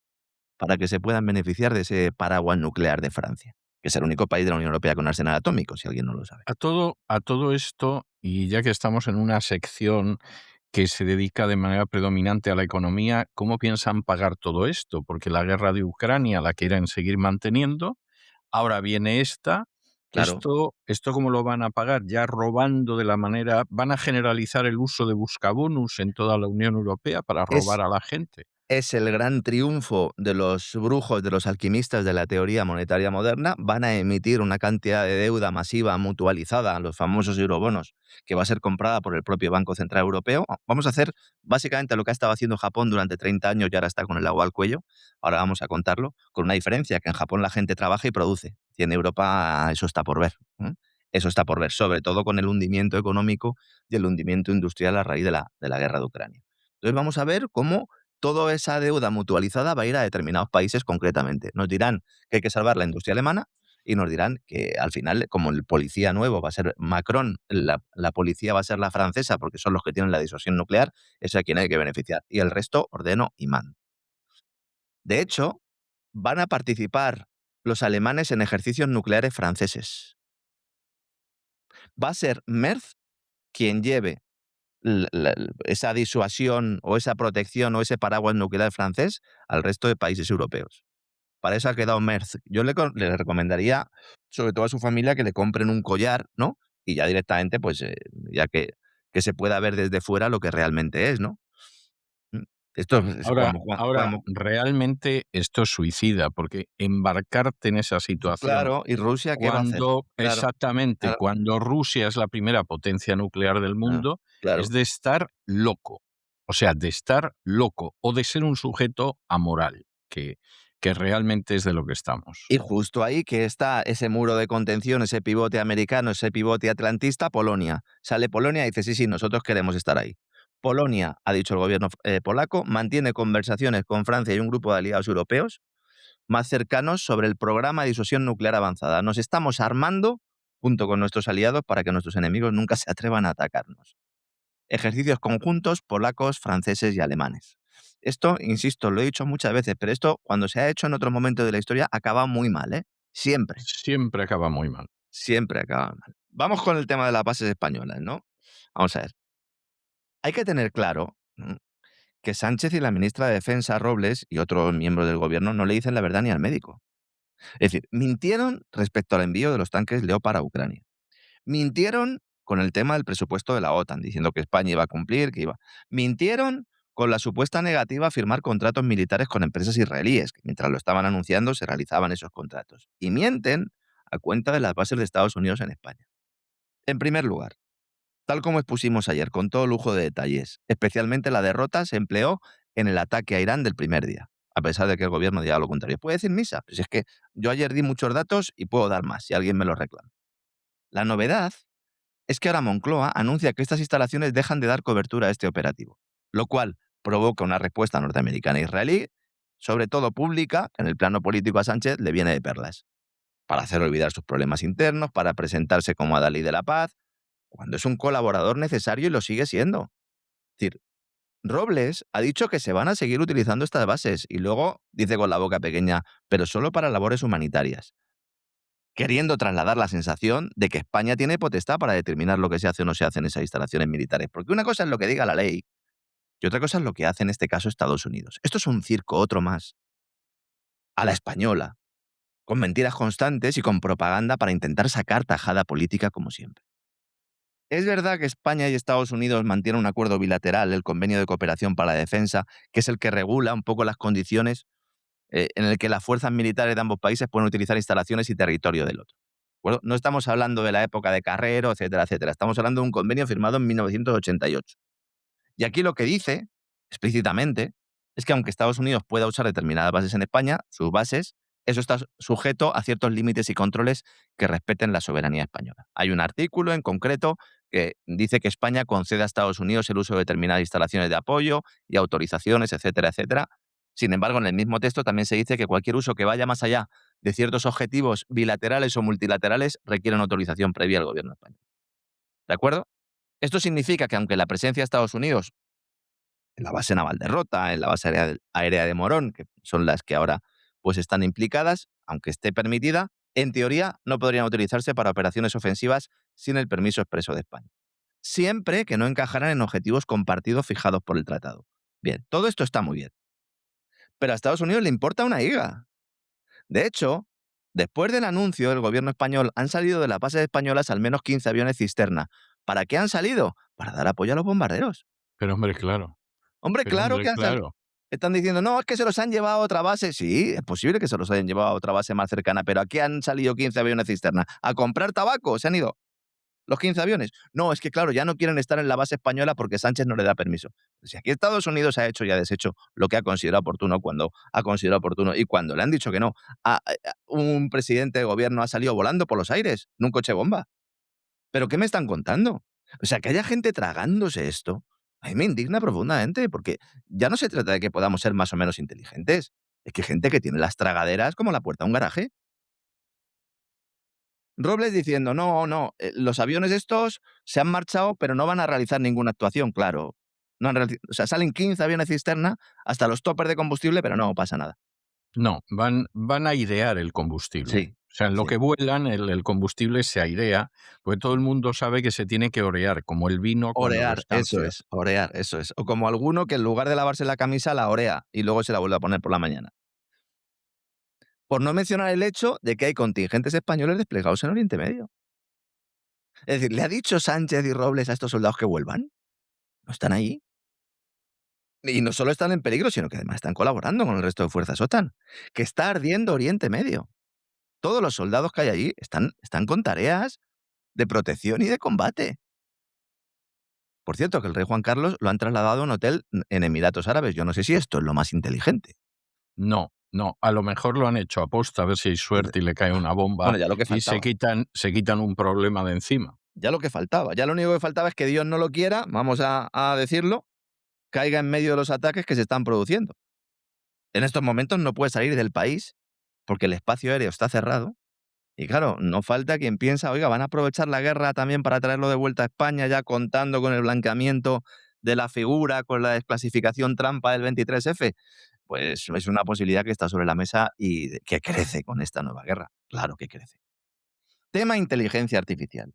para que se puedan beneficiar de ese paraguas nuclear de Francia, que es el único país de la Unión Europea con arsenal atómico, si alguien no lo sabe. A todo esto, y ya que estamos en una sección que se dedica de manera predominante a la economía, ¿cómo piensan pagar todo esto? Porque la guerra de Ucrania la quieren seguir manteniendo, ahora viene esta. Claro, ¿Esto cómo lo van a pagar? Ya robando de la manera, ¿van a generalizar el uso de buscabonus en toda la Unión Europea para es robar a la gente? es el gran triunfo de los brujos, de los alquimistas de la teoría monetaria moderna. Van a emitir una cantidad de deuda masiva mutualizada, los famosos eurobonos, que va a ser comprada por el propio Banco Central Europeo. Vamos a hacer básicamente lo que ha estado haciendo Japón durante 30 años y ahora está con el agua al cuello. Ahora vamos a contarlo, con una diferencia, que en Japón la gente trabaja y produce. Y en Europa eso está por ver. ¿Eh? Eso está por ver, sobre todo con el hundimiento económico y el hundimiento industrial a raíz de la guerra de Ucrania. Entonces vamos a ver cómo toda esa deuda mutualizada va a ir a determinados países concretamente. Nos dirán que hay que salvar la industria alemana y nos dirán que al final, como el policía nuevo va a ser Macron, la policía va a ser la francesa porque son los que tienen la disuasión nuclear, es a quien hay que beneficiar. Y el resto ordeno y mando. De hecho, van a participar los alemanes en ejercicios nucleares franceses. Va a ser Merz quien lleve esa disuasión o esa protección o ese paraguas nuclear francés al resto de países europeos. Para eso ha quedado Merz. Yo le recomendaría, sobre todo a su familia, que le compren un collar, ¿no? Y ya directamente, pues, ya que se pueda ver desde fuera lo que realmente es, ¿no? Mm. Esto es Ahora, como ahora, realmente esto es suicida, porque embarcarte en esa situación claro, ¿y Rusia qué va a hacer? cuando Claro, exactamente, claro, cuando Rusia es la primera potencia nuclear del claro, mundo, es claro. de estar loco. O sea, de estar loco o de ser un sujeto amoral, que realmente es de lo que estamos. Y justo ahí que está ese muro de contención, ese pivote americano, ese pivote atlantista, Polonia. Sale Polonia y dice, sí, sí, nosotros queremos estar ahí. Polonia, ha dicho el gobierno polaco, mantiene conversaciones con Francia y un grupo de aliados europeos más cercanos sobre el programa de disuasión nuclear avanzada. Nos estamos armando junto con nuestros aliados para que nuestros enemigos nunca se atrevan a atacarnos. Ejercicios conjuntos polacos, franceses y alemanes. Esto, insisto, lo he dicho muchas veces, pero esto cuando se ha hecho en otro momento de la historia acaba muy mal, ¿eh? Siempre, Siempre acaba muy mal. siempre acaba mal. Vamos con el tema de las bases españolas, ¿no? Vamos a ver. Hay que tener claro que Sánchez y la ministra de Defensa, Robles, y otros miembros del gobierno no le dicen la verdad ni al médico. Es decir, mintieron respecto al envío de los tanques Leopard a Ucrania. Mintieron con el tema del presupuesto de la OTAN, diciendo que España iba a cumplir, que iba. Mintieron con la supuesta negativa a firmar contratos militares con empresas israelíes, que mientras lo estaban anunciando se realizaban esos contratos. Y mienten a cuenta de las bases de Estados Unidos en España. En primer lugar, tal como expusimos ayer, con todo lujo de detalles, especialmente la derrota se empleó en el ataque a Irán del primer día, a pesar de que el gobierno diga lo contrario. Puede decir misa, pues es que yo ayer di muchos datos y puedo dar más si alguien me lo reclama. La novedad es que ahora Moncloa anuncia que estas instalaciones dejan de dar cobertura a este operativo, lo cual provoca una respuesta norteamericana e israelí, sobre todo pública, que en el plano político a Sánchez le viene de perlas, para hacer olvidar sus problemas internos, para presentarse como adalid de la paz, cuando es un colaborador necesario y lo sigue siendo. Es decir, Robles ha dicho que se van a seguir utilizando estas bases y luego dice con la boca pequeña, pero solo para labores humanitarias, queriendo trasladar la sensación de que España tiene potestad para determinar lo que se hace o no se hace en esas instalaciones militares. Porque una cosa es lo que diga la ley y otra cosa es lo que hace en este caso Estados Unidos. Esto es un circo, otro más, a la española, con mentiras constantes y con propaganda para intentar sacar tajada política como siempre. Es verdad que España y Estados Unidos mantienen un acuerdo bilateral, el Convenio de Cooperación para la Defensa, que es el que regula un poco las condiciones en el que las fuerzas militares de ambos países pueden utilizar instalaciones y territorio del otro. ¿De acuerdo? No estamos hablando de la época de Carrero, etcétera, etcétera. Estamos hablando de un convenio firmado en 1988. Y aquí lo que dice, explícitamente, es que aunque Estados Unidos pueda usar determinadas bases en España, sus bases, eso está sujeto a ciertos límites y controles que respeten la soberanía española. Hay un artículo en concreto que dice que España concede a Estados Unidos el uso de determinadas instalaciones de apoyo y autorizaciones, etcétera, etcétera. Sin embargo, en el mismo texto también se dice que cualquier uso que vaya más allá de ciertos objetivos bilaterales o multilaterales requiere una autorización previa al gobierno español. ¿De acuerdo? Esto significa que aunque la presencia de Estados Unidos en la base naval de Rota, en la base aérea de Morón, que son las que ahora pues están implicadas, aunque esté permitida, en teoría no podrían utilizarse para operaciones ofensivas sin el permiso expreso de España, siempre que no encajaran en objetivos compartidos fijados por el tratado. Bien, todo esto está muy bien, pero a Estados Unidos le importa una higa. De hecho, después del anuncio del gobierno español, han salido de las bases españolas al menos 15 aviones cisterna. ¿Para qué han salido? Para dar apoyo a los bombarderos. Pero hombre, claro, Hombre, pero claro hombre, que han salido. claro. Están diciendo, no, es que se los han llevado a otra base. Sí, es posible que se los hayan llevado a otra base más cercana, pero ¿a qué han salido 15 aviones cisterna? ¿A comprar tabaco? ¿Se han ido los 15 aviones? No, es que claro, ya no quieren estar en la base española porque Sánchez no le da permiso. Si aquí Estados Unidos ha hecho y ha deshecho lo que ha considerado oportuno cuando ha considerado oportuno y cuando le han dicho que no, un presidente de gobierno ha salido volando por los aires en un coche bomba. ¿Pero qué me están contando? O sea, que haya gente tragándose esto, a mí me indigna profundamente, porque ya no se trata de que podamos ser más o menos inteligentes. Es que hay gente que tiene las tragaderas como la puerta de un garaje. Robles diciendo, no, no, los aviones estos se han marchado, pero no van a realizar ninguna actuación, claro. No o sea, salen 15 aviones cisterna hasta los toppers de combustible, pero no pasa nada. No, van a airear el combustible. Sí, O sea, en lo sí. que vuelan, el combustible se airea, porque todo el mundo sabe que se tiene que orear, como el vino cuando lo Orear, eso escancias. es, orear, eso es. O como alguno que en lugar de lavarse la camisa la orea y luego se la vuelve a poner por la mañana. Por no mencionar el hecho de que hay contingentes españoles desplegados en Oriente Medio. Es decir, ¿le ha dicho Sánchez y Robles a estos soldados que vuelvan? ¿No están ahí? Y no solo están en peligro, sino que además están colaborando con el resto de fuerzas OTAN, que está ardiendo Oriente Medio. Todos los soldados que hay allí están con tareas de protección y de combate. Por cierto, que el rey Juan Carlos lo han trasladado a un hotel en Emiratos Árabes. Yo no sé si esto es lo más inteligente. No, no, a lo mejor lo han hecho aposta, a ver si hay suerte y le cae una bomba Bueno, ya lo que y faltaba. se quitan un problema de encima. Ya lo que faltaba. Ya lo único que faltaba es que Dios no lo quiera, vamos a decirlo, caiga en medio de los ataques que se están produciendo. En estos momentos no puede salir del país porque el espacio aéreo está cerrado. Y claro, no falta quien piensa, oiga, van a aprovechar la guerra también para traerlo de vuelta a España, ya contando con el blanqueamiento de la figura, con la desclasificación trampa del 23F. Pues es una posibilidad que está sobre la mesa y que crece con esta nueva guerra. Claro que crece. Tema inteligencia artificial.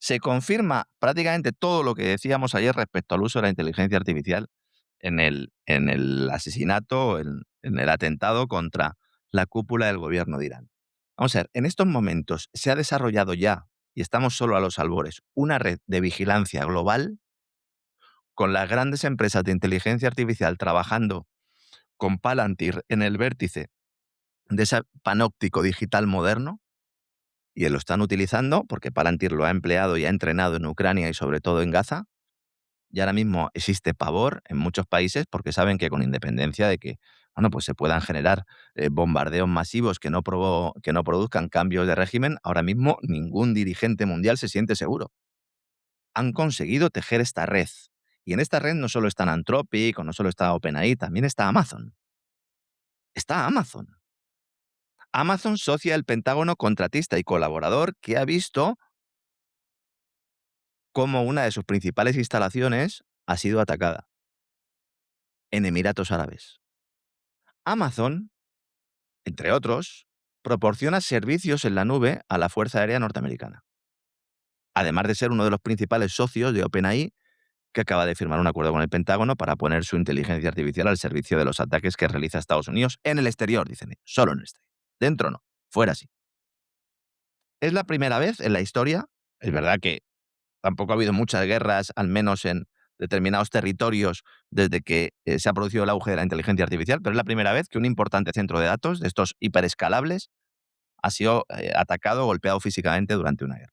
Se confirma prácticamente todo lo que decíamos ayer respecto al uso de la inteligencia artificial en el asesinato, en el atentado contra la cúpula del gobierno de Irán. Vamos a ver, en estos momentos se ha desarrollado ya, y estamos solo a los albores, una red de vigilancia global con las grandes empresas de inteligencia artificial trabajando con Palantir en el vértice de ese panóptico digital moderno, y lo están utilizando porque Palantir lo ha empleado y ha entrenado en Ucrania y sobre todo en Gaza. Y ahora mismo existe pavor en muchos países porque saben que con independencia de que bueno, pues se puedan generar bombardeos masivos que no produzcan cambios de régimen, ahora mismo ningún dirigente mundial se siente seguro. Han conseguido tejer esta red. Y en esta red no solo está Anthropic o no solo está OpenAI, también está Amazon. Está Amazon. Amazon, socia del Pentágono, contratista y colaborador, que ha visto cómo una de sus principales instalaciones ha sido atacada en Emiratos Árabes. Amazon, entre otros, proporciona servicios en la nube a la Fuerza Aérea Norteamericana, además de ser uno de los principales socios de OpenAI, que acaba de firmar un acuerdo con el Pentágono para poner su inteligencia artificial al servicio de los ataques que realiza Estados Unidos en el exterior, dicen ellos, solo en el exterior. Dentro no, fuera sí. Es la primera vez en la historia, es verdad que tampoco ha habido muchas guerras, al menos en determinados territorios, desde que se ha producido el auge de la inteligencia artificial, pero es la primera vez que un importante centro de datos, de estos hiperescalables, ha sido atacado o golpeado físicamente durante una guerra.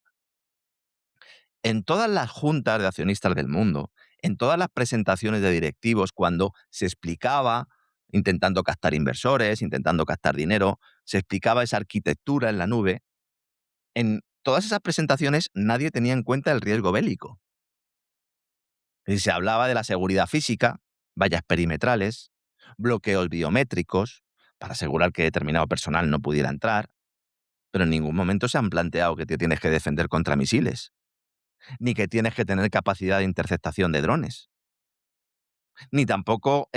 En todas las juntas de accionistas del mundo, en todas las presentaciones de directivos, cuando se explicaba, intentando captar inversores, intentando captar dinero, se explicaba esa arquitectura en la nube, en todas esas presentaciones nadie tenía en cuenta el riesgo bélico. Y se hablaba de la seguridad física, vallas perimetrales, bloqueos biométricos, para asegurar que determinado personal no pudiera entrar, pero en ningún momento se han planteado que te tienes que defender contra misiles, ni que tienes que tener capacidad de interceptación de drones, ni tampoco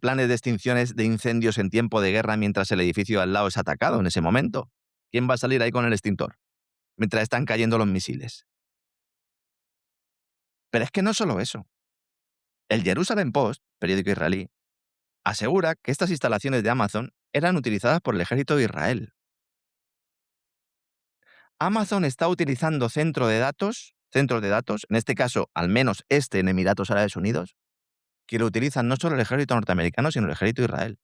planes de extinciones de incendios en tiempo de guerra mientras el edificio al lado es atacado en ese momento. ¿Quién va a salir ahí con el extintor mientras están cayendo los misiles? Pero es que no solo eso. El Jerusalem Post, periódico israelí, asegura que estas instalaciones de Amazon eran utilizadas por el ejército de Israel. Amazon está utilizando centros de datos, en este caso al menos este en Emiratos Árabes Unidos, que lo utilizan no solo el ejército norteamericano, sino el ejército de Israel.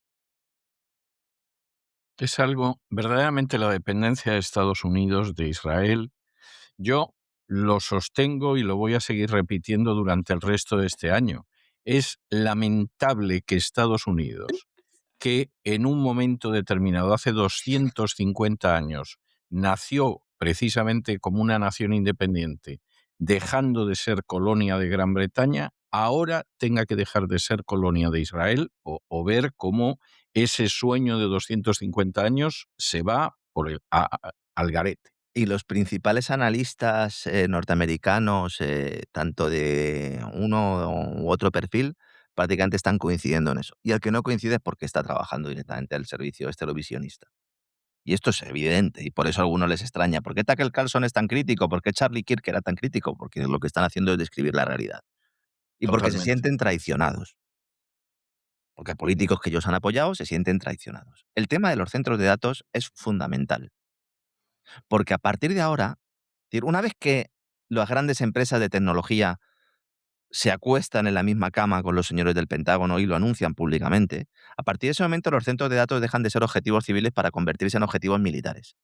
Es algo, verdaderamente la dependencia de Estados Unidos, de Israel, yo lo sostengo y lo voy a seguir repitiendo durante el resto de este año. Es lamentable que Estados Unidos, que en un momento determinado, hace 250 años, nació precisamente como una nación independiente, dejando de ser colonia de Gran Bretaña, ahora tenga que dejar de ser colonia de Israel o ver cómo ese sueño de 250 años se va al garete. Y los principales analistas norteamericanos, tanto de uno u otro perfil, prácticamente están coincidiendo en eso. Y el que no coincide es porque está trabajando directamente al servicio televisionista. Y esto es evidente, y por eso a algunos les extraña. ¿Por qué Tucker Carlson es tan crítico? ¿Por qué Charlie Kirk era tan crítico? Porque lo que están haciendo es describir la realidad. Y porque se Totalmente. sienten traicionados. Porque políticos que ellos han apoyado se sienten traicionados. El tema de los centros de datos es fundamental. Porque a partir de ahora, una vez que las grandes empresas de tecnología se acuestan en la misma cama con los señores del Pentágono y lo anuncian públicamente, a partir de ese momento los centros de datos dejan de ser objetivos civiles para convertirse en objetivos militares.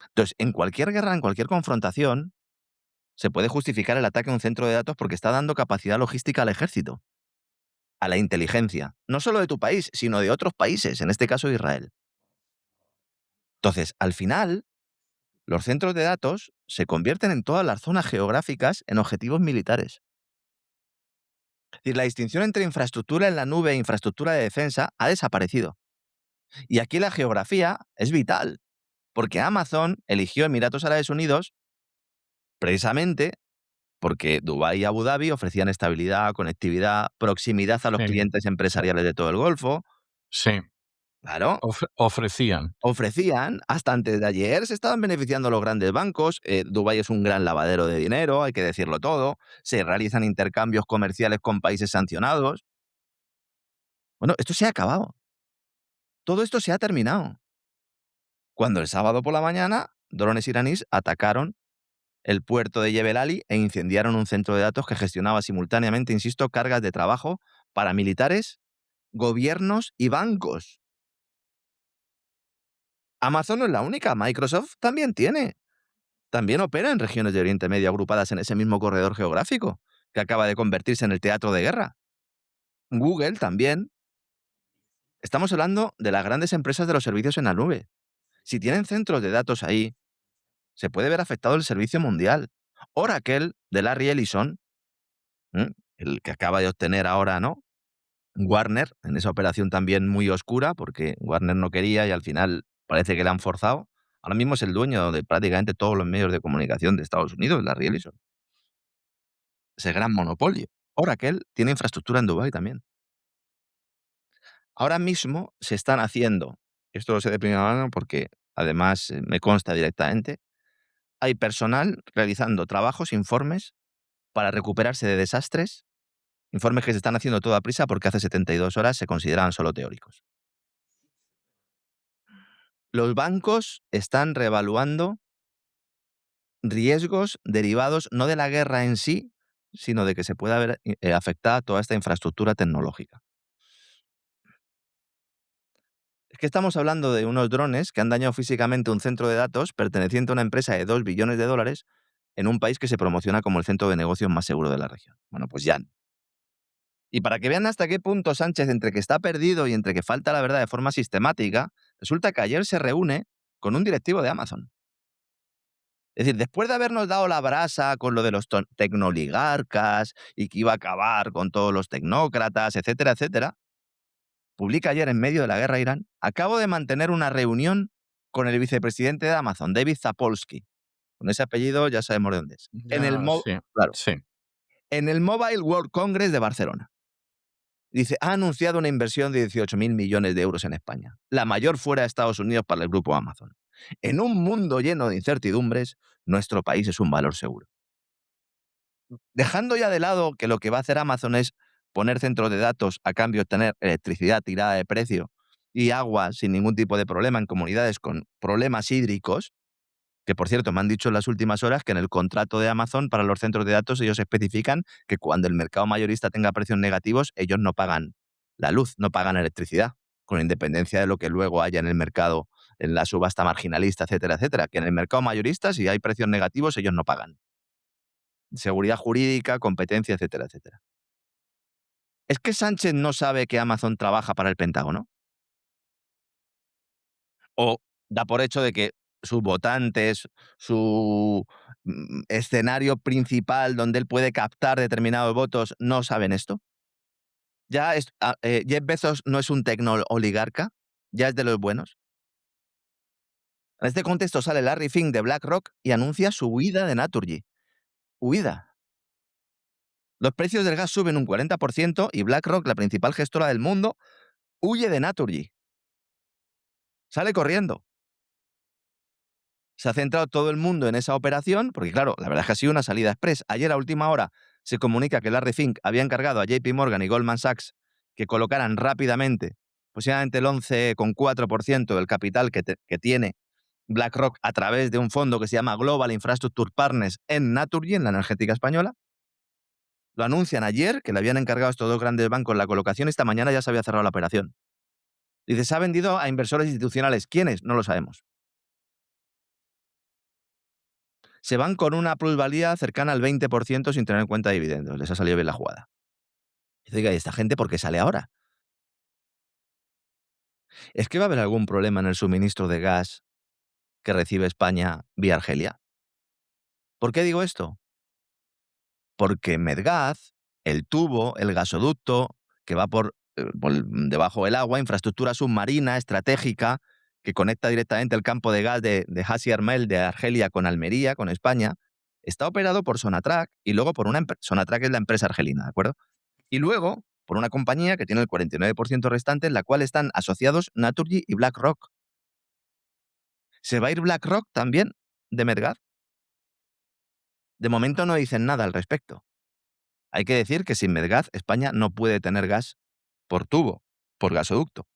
Entonces, en cualquier guerra, en cualquier confrontación, se puede justificar el ataque a un centro de datos porque está dando capacidad logística al ejército, a la inteligencia, no solo de tu país, sino de otros países, en este caso Israel. Entonces, al final, los centros de datos se convierten en todas las zonas geográficas en objetivos militares. Es decir, la distinción entre infraestructura en la nube e infraestructura de defensa ha desaparecido. Y aquí la geografía es vital, porque Amazon eligió Emiratos Árabes Unidos precisamente porque Dubái y Abu Dhabi ofrecían estabilidad, conectividad, proximidad a los Sí, clientes empresariales de todo el Golfo. sí. Claro, Ofrecían. ofrecían, hasta antes de ayer se estaban beneficiando los grandes bancos. Dubái es un gran lavadero de dinero, hay que decirlo todo. Se realizan intercambios comerciales con países sancionados. Bueno, esto se ha acabado. Todo esto se ha terminado. Cuando el sábado por la mañana, drones iraníes atacaron el puerto de Jebel Ali e incendiaron un centro de datos que gestionaba simultáneamente, insisto, cargas de trabajo para militares, gobiernos y bancos. Amazon no es la única, Microsoft también tiene. También opera en regiones de Oriente Medio agrupadas en ese mismo corredor geográfico, que acaba de convertirse en el teatro de guerra. Google también. Estamos hablando de las grandes empresas de los servicios en la nube. Si tienen centros de datos ahí, se puede ver afectado el servicio mundial. Oracle, de Larry Ellison, el que acaba de obtener ahora, ¿no?, Warner, en esa operación también muy oscura, porque Warner no quería y al final parece que le han forzado. Ahora mismo es el dueño de prácticamente todos los medios de comunicación de Estados Unidos, Larry Ellison. Ese gran monopolio. Oracle tiene infraestructura en Dubái también. Ahora mismo se están haciendo, esto lo sé de primera mano porque además me consta directamente, hay personal realizando trabajos, informes, para recuperarse de desastres, informes que se están haciendo a toda prisa porque hace 72 horas se consideraban solo teóricos. Los bancos están reevaluando riesgos derivados no de la guerra en sí, sino de que se pueda ver afectada toda esta infraestructura tecnológica. Es que estamos hablando de unos drones que han dañado físicamente un centro de datos perteneciente a una empresa de 2 billones de dólares en un país que se promociona como el centro de negocios más seguro de la región. Bueno, pues ya no. Y para que vean hasta qué punto Sánchez, entre que está perdido y entre que falta la verdad de forma sistemática, resulta que ayer se reúne con un directivo de Amazon. Es decir, después de habernos dado la brasa con lo de los tecnoligarcas y que iba a acabar con todos los tecnócratas, etcétera, etcétera, publica ayer en medio de la guerra a Irán: acabo de mantener una reunión con el vicepresidente de Amazon, David Zapolsky. Con ese apellido ya sabemos de dónde es. Ya, sí, Claro, sí. en el Mobile World Congress de Barcelona. Dice, ha anunciado una inversión de 18.000 millones de euros en España, la mayor fuera de Estados Unidos para el grupo Amazon. En un mundo lleno de incertidumbres, nuestro país es un valor seguro. Dejando ya de lado que lo que va a hacer Amazon es poner centros de datos a cambio de tener electricidad tirada de precio y agua sin ningún tipo de problema en comunidades con problemas hídricos, que por cierto me han dicho en las últimas horas que en el contrato de Amazon para los centros de datos ellos especifican que cuando el mercado mayorista tenga precios negativos, ellos no pagan la luz, no pagan electricidad, con independencia de lo que luego haya en el mercado, en la subasta marginalista, etcétera, etcétera. Que en el mercado mayorista, si hay precios negativos, ellos no pagan. Seguridad jurídica, competencia, etcétera, etcétera. ¿Es que Sánchez no sabe que Amazon trabaja para el Pentágono? ¿O da por hecho de que sus votantes, su escenario principal donde él puede captar determinados votos, no saben esto? Ya Jeff Bezos no es un tecno-oligarca, ya es de los buenos. En este contexto sale Larry Fink de BlackRock y anuncia su huida de Naturgy. Huida. Los precios del gas suben un 40% y BlackRock, la principal gestora del mundo, huye de Naturgy. Sale corriendo. Se ha centrado todo el mundo en esa operación, porque claro, la verdad es que ha sido una salida express. Ayer a última hora se comunica que Larry Fink había encargado a JP Morgan y Goldman Sachs que colocaran rápidamente, posiblemente el 11,4% del capital que tiene BlackRock a través de un fondo que se llama Global Infrastructure Partners en Naturgy, en la energética española. Lo anuncian ayer, que le habían encargado a estos dos grandes bancos la colocación, esta mañana ya se había cerrado la operación. Dice, se ha vendido a inversores institucionales. ¿Quiénes? No lo sabemos. Se van con una plusvalía cercana al 20% sin tener en cuenta dividendos. Les ha salido bien la jugada. Dice, oiga, ¿y esta gente por qué sale ahora? ¿Es que va a haber algún problema en el suministro de gas que recibe España vía Argelia? ¿Por qué digo esto? Porque Medgaz, el tubo, el gasoducto que va por debajo del agua, infraestructura submarina estratégica que conecta directamente el campo de gas de Hassi Armel de Argelia con Almería, con España, está operado por Sonatrach y luego por Sonatrach es la empresa argelina, ¿de acuerdo? Y luego por una compañía que tiene el 49% restante, en la cual están asociados Naturgy y BlackRock. ¿Se va a ir BlackRock también de Medgaz? De momento no dicen nada al respecto. Hay que decir que sin Medgaz España no puede tener gas por tubo, por gasoducto.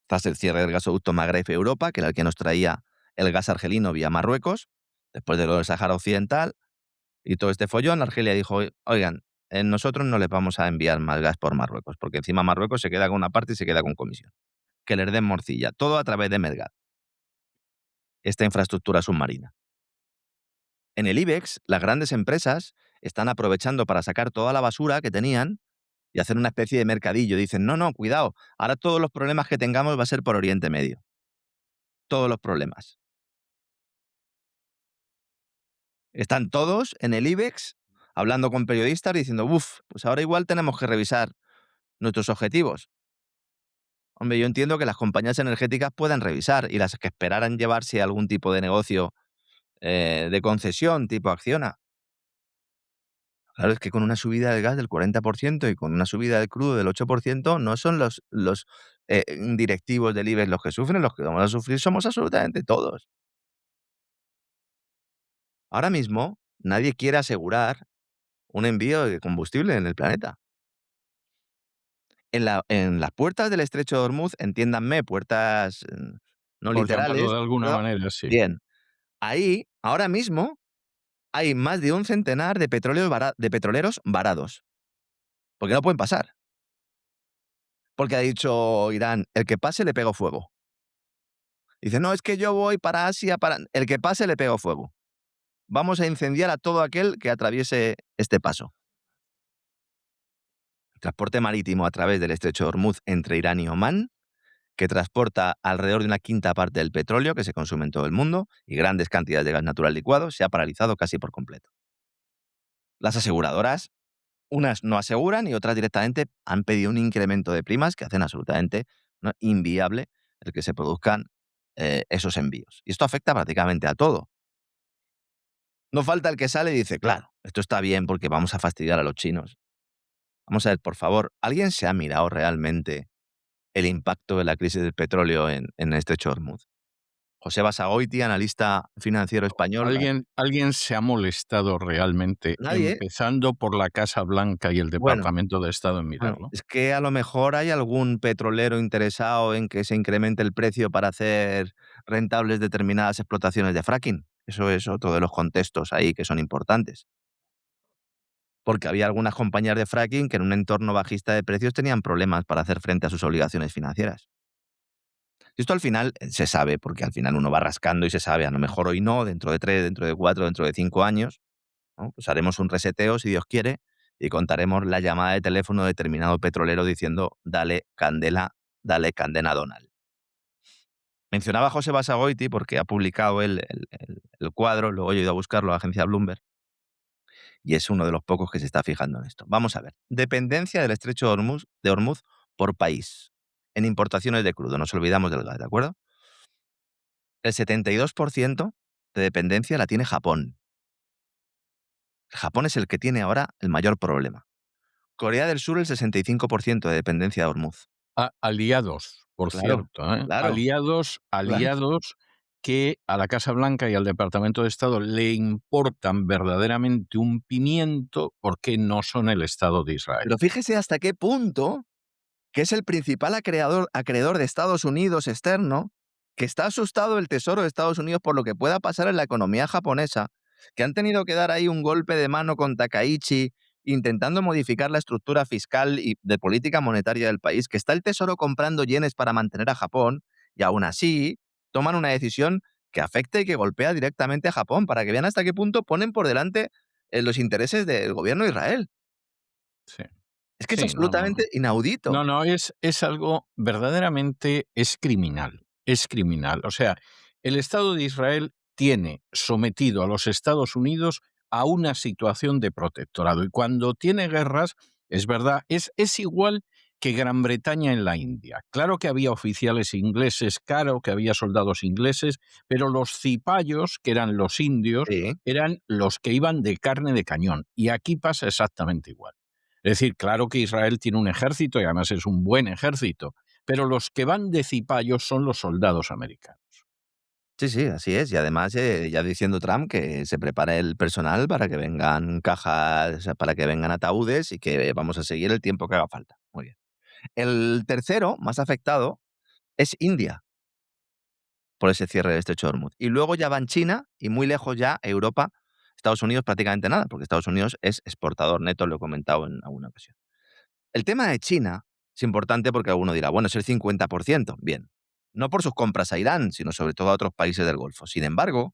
Tras el cierre del gasoducto Magreb-Europa, que era el que nos traía el gas argelino vía Marruecos, después de lo del Sáhara Occidental y todo este follón, Argelia dijo, oigan, nosotros no les vamos a enviar más gas por Marruecos, porque encima Marruecos se queda con una parte y se queda con comisión. Que les den morcilla, todo a través de Medgaz, esta infraestructura submarina. En el IBEX, las grandes empresas están aprovechando para sacar toda la basura que tenían y hacer una especie de mercadillo. Dicen, no, cuidado, ahora todos los problemas que tengamos va a ser por Oriente Medio. Todos los problemas. Están todos en el IBEX hablando con periodistas diciendo, pues ahora igual tenemos que revisar nuestros objetivos. Hombre, yo entiendo que las compañías energéticas puedan revisar y las que esperaran llevarse algún tipo de negocio de concesión tipo Acciona. Claro, es que con una subida del gas del 40% y con una subida del crudo del 8%, no son los directivos del IBEX los que sufren, los que vamos a sufrir somos absolutamente todos. Ahora mismo, nadie quiere asegurar un envío de combustible en el planeta. En las puertas del Estrecho de Hormuz, entiéndanme, puertas no Por llamarlo literales, de ¿de alguna acuerdo? manera, sí. Bien, ahí, ahora mismo, hay más de un centenar de petroleros varados, porque no pueden pasar. Porque ha dicho Irán, el que pase le pego fuego. Dice, no, es que yo voy para Asia, el que pase le pego fuego. Vamos a incendiar a todo aquel que atraviese este paso. El transporte marítimo a través del Estrecho de Hormuz entre Irán y Omán, que transporta alrededor de una quinta parte del petróleo que se consume en todo el mundo y grandes cantidades de gas natural licuado, se ha paralizado casi por completo. Las aseguradoras, unas no aseguran y otras directamente han pedido un incremento de primas que hacen absolutamente, ¿no?, inviable el que se produzcan esos envíos. Y esto afecta prácticamente a todo. No falta el que sale y dice, claro, esto está bien porque vamos a fastidiar a los chinos. Vamos a ver, por favor, ¿alguien se ha mirado realmente el impacto de la crisis del petróleo en el Estrecho de Hormuz? José Basagoiti, analista financiero español. ¿Alguien se ha molestado realmente, Nadie. empezando por la Casa Blanca y el Bueno, Departamento de Estado, en bueno, mirarlo? es que a lo mejor hay algún petrolero interesado en que se incremente el precio para hacer rentables determinadas explotaciones de fracking. Eso es otro de los contextos ahí que son importantes. Porque había algunas compañías de fracking que en un entorno bajista de precios tenían problemas para hacer frente a sus obligaciones financieras. Esto al final se sabe, porque al final uno va rascando y se sabe, a lo mejor hoy no, dentro de 3, dentro de 4, dentro de 5 años, ¿no? Pues haremos un reseteo, si Dios quiere, y contaremos la llamada de teléfono de determinado petrolero diciendo, dale candela a Donald. Mencionaba a José Basagoiti porque ha publicado el cuadro, luego yo he ido a buscarlo a la agencia Bloomberg, y es uno de los pocos que se está fijando en esto. Vamos a ver. Dependencia del Estrecho de Hormuz por país. En importaciones de crudo, nos olvidamos del gas, ¿de acuerdo? El 72% de dependencia la tiene Japón. Japón es el que tiene ahora el mayor problema. Corea del Sur el 65% de dependencia de Hormuz. Aliados, por Claro, cierto, ¿eh? claro, claro. Aliados que a la Casa Blanca y al Departamento de Estado le importan verdaderamente un pimiento porque no son el Estado de Israel. Pero fíjese hasta qué punto que es el principal acreedor de Estados Unidos externo, que está asustado el Tesoro de Estados Unidos por lo que pueda pasar en la economía japonesa, que han tenido que dar ahí un golpe de mano con Takaichi, intentando modificar la estructura fiscal y de política monetaria del país, que está el Tesoro comprando yenes para mantener a Japón, y aún así toman una decisión que afecta y que golpea directamente a Japón, para que vean hasta qué punto ponen por delante los intereses del gobierno de Israel. Sí. Es que es Sí, no, no, absolutamente no. inaudito. No, no, es algo verdaderamente es criminal, es criminal. O sea, el Estado de Israel tiene sometido a los Estados Unidos a una situación de protectorado. Y cuando tiene guerras, es verdad, es igual que Gran Bretaña en la India. Claro que había oficiales ingleses, claro que había soldados ingleses, pero los cipayos, que eran los indios, Sí. eran los que iban de carne de cañón. Y aquí pasa exactamente igual. Es decir, claro que Israel tiene un ejército y además es un buen ejército, pero los que van de cipayos son los soldados americanos. Sí, sí, así es. Y además, ya diciendo Trump que se prepare el personal para que vengan cajas, o sea, para que vengan ataúdes y que vamos a seguir el tiempo que haga falta. Muy bien. El tercero, más afectado, es India por ese cierre del estrecho de Hormuz. Y luego ya van China y muy lejos ya Europa, Estados Unidos prácticamente nada, porque Estados Unidos es exportador neto, lo he comentado en alguna ocasión. El tema de China es importante porque alguno dirá, bueno, es el 50%. Bien. No por sus compras a Irán, sino sobre todo a otros países del Golfo. Sin embargo,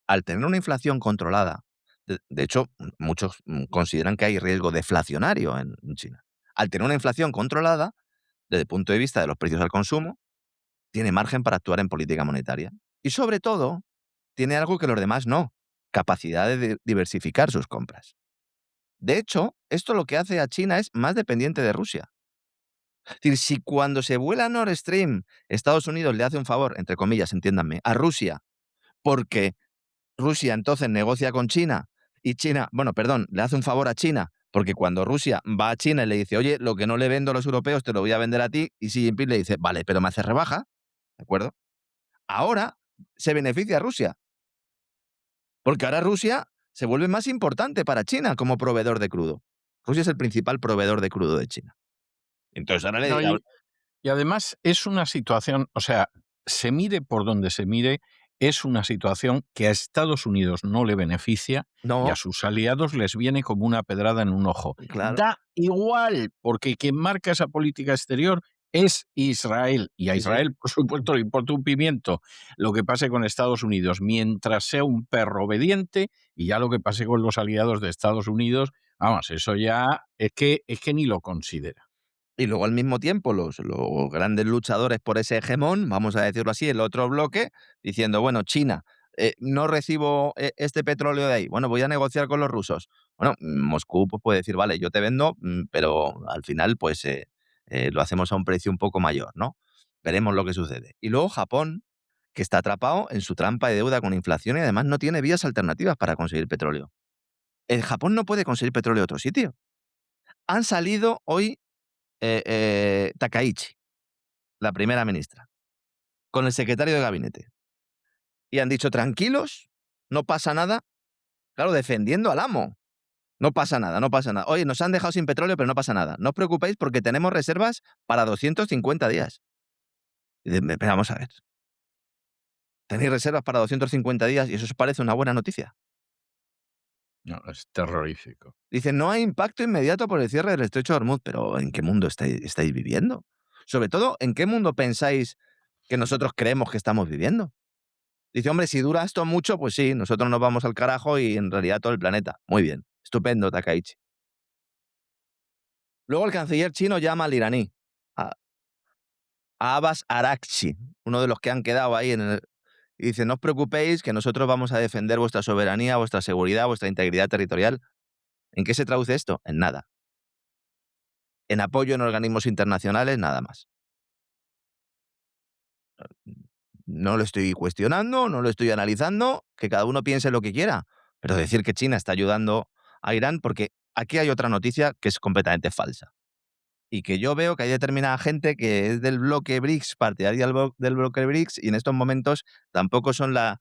al tener una inflación controlada, de hecho, muchos consideran que hay riesgo deflacionario en China. Al tener una inflación controlada, desde el punto de vista de los precios al consumo, tiene margen para actuar en política monetaria. Y sobre todo, tiene algo que los demás no, capacidad de diversificar sus compras. De hecho, esto lo que hace a China es más dependiente de Rusia. Es decir, si cuando se vuela Nord Stream, Estados Unidos le hace un favor, entre comillas, entiéndanme, a Rusia, porque Rusia entonces negocia con China y China, bueno, perdón, le hace un favor a China, porque cuando Rusia va a China y le dice, oye, lo que no le vendo a los europeos te lo voy a vender a ti, y Xi Jinping le dice, vale, pero me hace rebaja, ¿de acuerdo? Ahora se beneficia a Rusia, porque ahora Rusia se vuelve más importante para China como proveedor de crudo. Rusia es el principal proveedor de crudo de China. Entonces ahora No, le... y además es una situación, o sea, se mire por donde se mire, es una situación que a Estados Unidos no le beneficia y a No, sus aliados les viene como una pedrada en un ojo. claro, Da igual, porque quien marca esa política exterior es Israel. Y a sí, sí. Israel, por supuesto, le importa un pimiento lo que pase con Estados Unidos, mientras sea un perro obediente, y ya lo que pase con los aliados de Estados Unidos, vamos, eso ya es que ni lo considera. Y luego al mismo tiempo los grandes luchadores por ese hegemón, vamos a decirlo así, el otro bloque, diciendo, bueno, China, no recibo este petróleo de ahí, bueno, voy a negociar con los rusos. Bueno, Moscú pues, puede decir, vale, yo te vendo, pero al final pues lo hacemos a un precio un poco mayor, ¿no? Veremos lo que sucede. Y luego Japón, que está atrapado en su trampa de deuda con inflación y además no tiene vías alternativas para conseguir petróleo. El Japón no puede conseguir petróleo de otro sitio. Han salido hoy Takaichi, la primera ministra, con el secretario de gabinete. Y han dicho, tranquilos, no pasa nada. Claro, defendiendo al amo. No pasa nada, no pasa nada. Oye, nos han dejado sin petróleo, pero no pasa nada. No os preocupéis porque tenemos reservas para 250 días. Y pero vamos a ver. Tenéis reservas para 250 días y eso os parece una buena noticia. No, es terrorífico. Dice, no hay impacto inmediato por el cierre del estrecho de Hormuz. Pero ¿en qué mundo estáis viviendo? Sobre todo, ¿en qué mundo pensáis que nosotros creemos que estamos viviendo? Dice, hombre, si dura esto mucho, pues sí, nosotros nos vamos al carajo y en realidad todo el planeta. Muy bien, estupendo, Takaichi. Luego el canciller chino llama al iraní, a, a Abbas Araghchi, uno de los que han quedado ahí y dice, no os preocupéis que nosotros vamos a defender vuestra soberanía, vuestra seguridad, vuestra integridad territorial. ¿En qué se traduce esto? En nada. En apoyo en organismos internacionales, nada más. No lo estoy cuestionando, no lo estoy analizando, que cada uno piense lo que quiera, pero decir que China está ayudando a Irán, porque aquí hay otra noticia que es completamente falsa. Y que yo veo que hay determinada gente que es del bloque BRICS, partidaria del bloque BRICS, y en estos momentos tampoco son la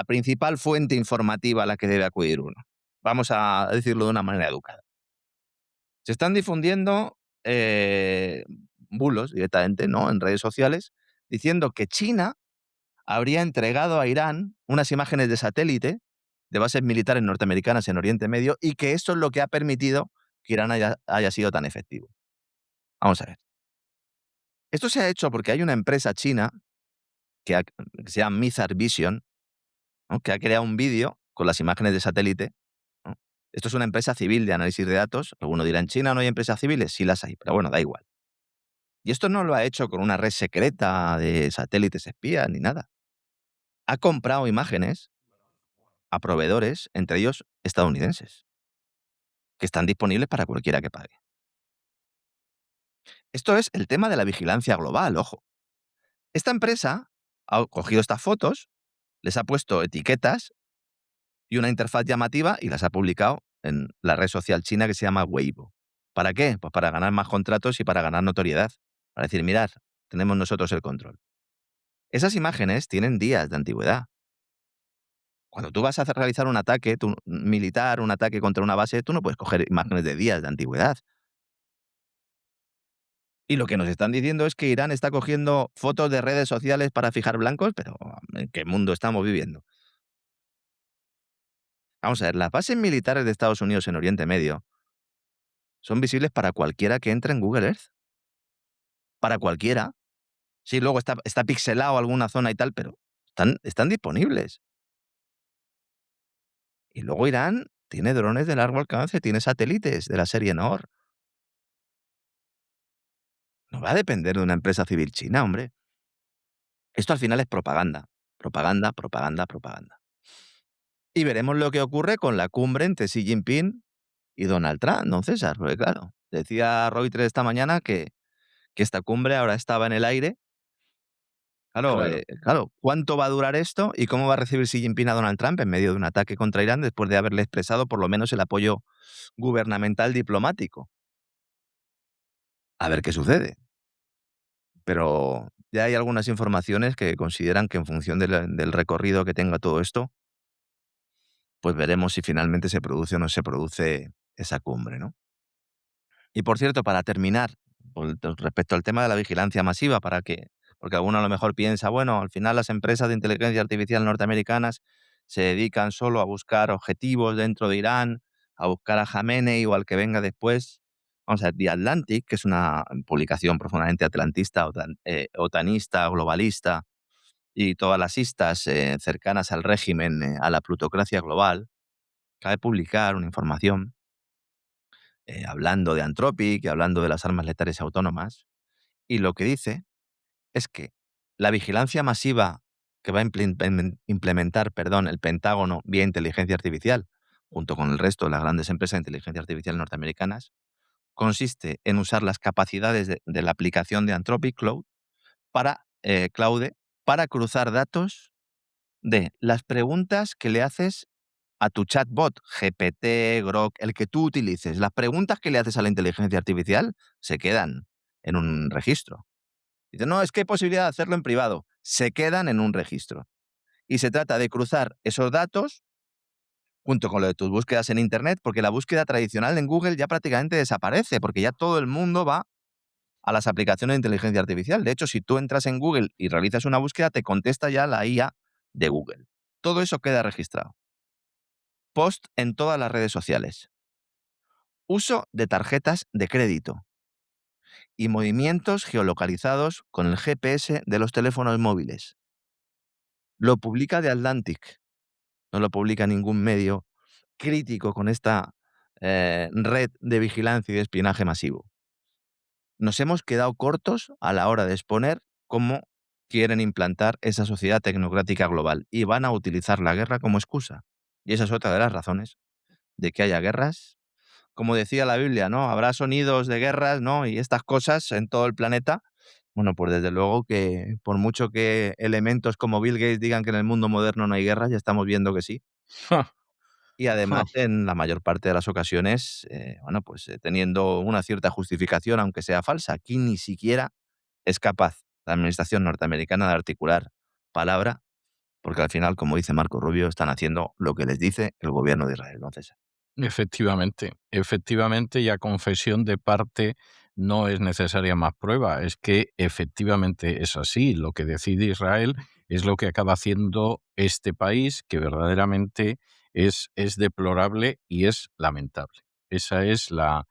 principal fuente informativa a la que debe acudir uno. Vamos a decirlo de una manera educada. Se están difundiendo bulos directamente, ¿no?, en redes sociales, diciendo que China habría entregado a Irán unas imágenes de satélite de bases militares norteamericanas en Oriente Medio y que esto es lo que ha permitido que Irán haya sido tan efectivo. Vamos a ver. Esto se ha hecho porque hay una empresa china que se llama Mizar Vision, ¿no?, que ha creado un vídeo con las imágenes de satélite, ¿no? Esto es una empresa civil de análisis de datos. Alguno dirá, ¿en China no hay empresas civiles? Sí las hay, pero bueno, da igual. Y esto no lo ha hecho con una red secreta de satélites espías ni nada. Ha comprado imágenes a proveedores, entre ellos estadounidenses, que están disponibles para cualquiera que pague. Esto es el tema de la vigilancia global, ojo. Esta empresa ha cogido estas fotos, les ha puesto etiquetas y una interfaz llamativa y las ha publicado en la red social china que se llama Weibo. ¿Para qué? Pues para ganar más contratos y para ganar notoriedad. Para decir, mirad, tenemos nosotros el control. Esas imágenes tienen días de antigüedad. Cuando tú vas a realizar un ataque militar, un ataque contra una base, tú no puedes coger imágenes de días de antigüedad. Y lo que nos están diciendo es que Irán está cogiendo fotos de redes sociales para fijar blancos, pero ¿en qué mundo estamos viviendo? Vamos a ver, las bases militares de Estados Unidos en Oriente Medio son visibles para cualquiera que entre en Google Earth. Para cualquiera. Sí, luego está pixelado alguna zona y tal, pero están disponibles. Y luego Irán tiene drones de largo alcance, tiene satélites de la serie NOR. No va a depender de una empresa civil china, hombre. Esto al final es propaganda. Propaganda, propaganda, propaganda. Y veremos lo que ocurre con la cumbre entre Xi Jinping y Donald Trump, ¿no, César? Porque claro, decía Reuters esta mañana que esta cumbre ahora estaba en el aire. Claro, Claro. claro, ¿cuánto va a durar esto y cómo va a recibir Xi Jinping a Donald Trump en medio de un ataque contra Irán después de haberle expresado por lo menos el apoyo gubernamental diplomático? A ver qué sucede. Pero ya hay algunas informaciones que consideran que en función del recorrido que tenga todo esto, pues veremos si finalmente se produce o no se produce esa cumbre, ¿no? Y por cierto, para terminar, respecto al tema de la vigilancia masiva, porque alguno a lo mejor piensa, bueno, al final las empresas de inteligencia artificial norteamericanas se dedican solo a buscar objetivos dentro de Irán, a buscar a Jamenei o al que venga después. Vamos a ver, The Atlantic, que es una publicación profundamente atlantista, otanista, globalista, y todas las istas cercanas al régimen, a la plutocracia global, acaba de publicar una información hablando de Anthropic y hablando de las armas letales autónomas, y lo que dice es que la vigilancia masiva que va a implementar, el Pentágono vía inteligencia artificial, junto con el resto de las grandes empresas de inteligencia artificial norteamericanas, consiste en usar las capacidades de la aplicación de Anthropic Claude para cruzar datos de las preguntas que le haces a tu chatbot, GPT, Grok, el que tú utilices. Las preguntas que le haces a la inteligencia artificial se quedan en un registro. Dice, no, es que hay posibilidad de hacerlo en privado. Se quedan en un registro. Y se trata de cruzar esos datos junto con lo de tus búsquedas en Internet, porque la búsqueda tradicional en Google ya prácticamente desaparece, porque ya todo el mundo va a las aplicaciones de inteligencia artificial. De hecho, si tú entras en Google y realizas una búsqueda, te contesta ya la IA de Google. Todo eso queda registrado. Post en todas las redes sociales. Uso de tarjetas de crédito. Y movimientos geolocalizados con el GPS de los teléfonos móviles. Lo publica The Atlantic. No lo publica ningún medio crítico con esta red de vigilancia y de espionaje masivo. Nos hemos quedado cortos a la hora de exponer cómo quieren implantar esa sociedad tecnocrática global y van a utilizar la guerra como excusa. Y esa es otra de las razones de que haya guerras. Como decía la Biblia, ¿no? Habrá sonidos de guerras, ¿no? Y estas cosas en todo el planeta. Bueno, pues desde luego que por mucho que elementos como Bill Gates digan que en el mundo moderno no hay guerras, ya estamos viendo que sí. Ja, Y ja. además, en la mayor parte de las ocasiones, teniendo una cierta justificación, aunque sea falsa. Aquí ni siquiera es capaz la administración norteamericana de articular palabra, porque al final, como dice Marco Rubio, están haciendo lo que les dice el gobierno de Israel, ¿no, César? Efectivamente, y a confesión de parte no es necesaria más prueba. Es que efectivamente es así. Lo que decide Israel es lo que acaba haciendo este país, que verdaderamente es deplorable y es lamentable. Esa es la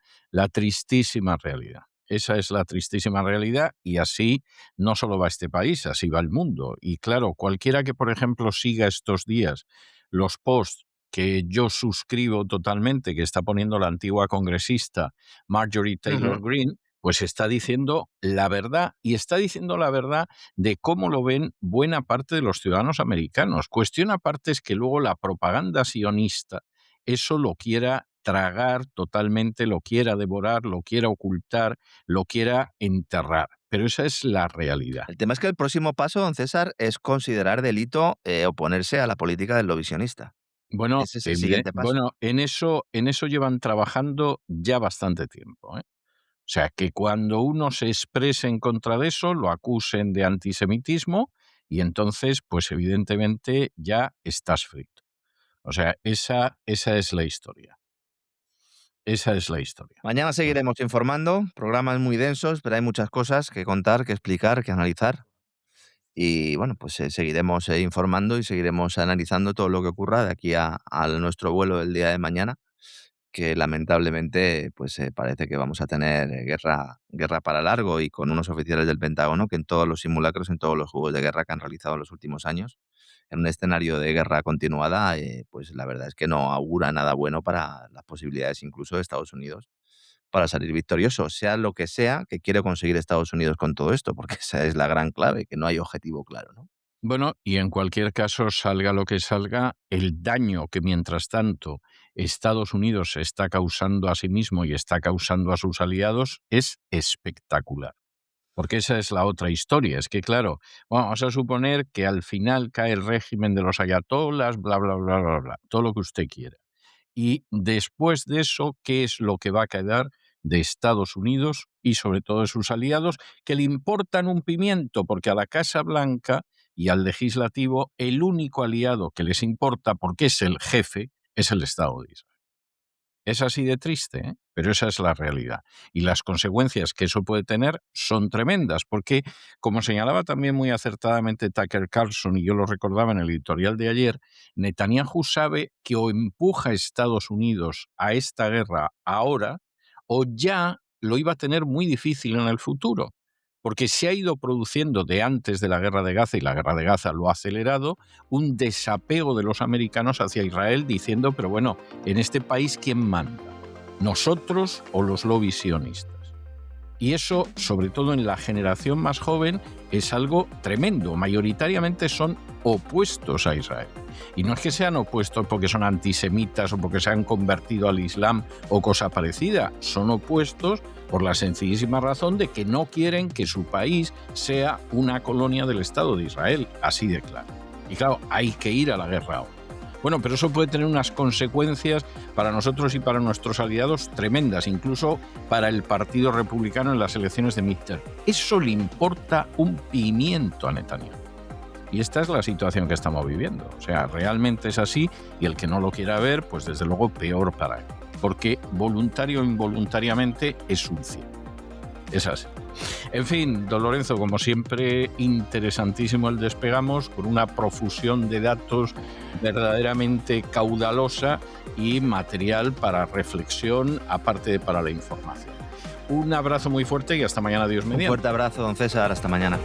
tristísima realidad. Esa es la tristísima realidad y así no solo va este país, así va el mundo. Y claro, cualquiera que, por ejemplo, siga estos días los posts que yo suscribo totalmente, que está poniendo la antigua congresista Marjorie Taylor Greene, pues está diciendo la verdad, y está diciendo la verdad de cómo lo ven buena parte de los ciudadanos americanos. Cuestión aparte es que luego la propaganda sionista eso lo quiera tragar totalmente, lo quiera devorar, lo quiera ocultar, lo quiera enterrar. Pero esa es la realidad. El tema es que el próximo paso, don César, es considerar delito oponerse a la política del lobby-sionista. Bueno, Ese es el siguiente paso. bueno, en eso llevan trabajando ya bastante tiempo, ¿eh? O sea, que cuando uno se exprese en contra de eso, lo acusen de antisemitismo y entonces, pues evidentemente ya estás frito. O sea, esa es la historia. Esa es la historia. Mañana seguiremos informando, programas muy densos, pero hay muchas cosas que contar, que explicar, que analizar. Y bueno, pues seguiremos informando y seguiremos analizando todo lo que ocurra de aquí a nuestro vuelo del día de mañana, que lamentablemente pues parece que vamos a tener guerra para largo y con unos oficiales del Pentágono que en todos los simulacros, en todos los juegos de guerra que han realizado en los últimos años, en un escenario de guerra continuada, pues la verdad es que no augura nada bueno para las posibilidades incluso de Estados Unidos para salir victorioso, sea lo que sea que quiere conseguir Estados Unidos con todo esto, porque esa es la gran clave, que no hay objetivo claro, ¿no? Bueno, y en cualquier caso, salga lo que salga, el daño que mientras tanto Estados Unidos está causando a sí mismo y está causando a sus aliados es espectacular. Porque esa es la otra historia. Es que, claro, vamos a suponer que al final cae el régimen de los ayatolas, bla, bla, bla, bla, bla, todo lo que usted quiera. Y después de eso, ¿qué es lo que va a quedar de Estados Unidos y sobre todo de sus aliados, que le importan un pimiento? Porque a la Casa Blanca y al legislativo, el único aliado que les importa, porque es el jefe, es el Estado de Israel. Es así de triste, ¿eh? Pero esa es la realidad. Y las consecuencias que eso puede tener son tremendas, porque, como señalaba también muy acertadamente Tucker Carlson, y yo lo recordaba en el editorial de ayer, Netanyahu sabe que o empuja a Estados Unidos a esta guerra ahora, o ya lo iba a tener muy difícil en el futuro. Porque se ha ido produciendo de antes de la guerra de Gaza, y la guerra de Gaza lo ha acelerado, un desapego de los americanos hacia Israel diciendo, pero bueno, en este país, ¿quién manda? ¿Nosotros o los lobbies sionistas? Y eso, sobre todo en la generación más joven, es algo tremendo. Mayoritariamente son opuestos a Israel. Y no es que sean opuestos porque son antisemitas o porque se han convertido al Islam o cosa parecida. Son opuestos por la sencillísima razón de que no quieren que su país sea una colonia del Estado de Israel. Así de claro. Y claro, hay que ir a la guerra ahora. Bueno, pero eso puede tener unas consecuencias para nosotros y para nuestros aliados tremendas, incluso para el Partido Republicano en las elecciones de midterm. Eso le importa un pimiento a Netanyahu. Y esta es la situación que estamos viviendo. O sea, realmente es así, y el que no lo quiera ver, pues desde luego peor para él. Porque voluntario o involuntariamente es un ciego. Es así. En fin, don Lorenzo, como siempre, interesantísimo el Despegamos, con una profusión de datos verdaderamente caudalosa y material para reflexión, aparte de para la información. Un abrazo muy fuerte y hasta mañana, Dios mediante. Un fuerte abrazo, don César, hasta mañana.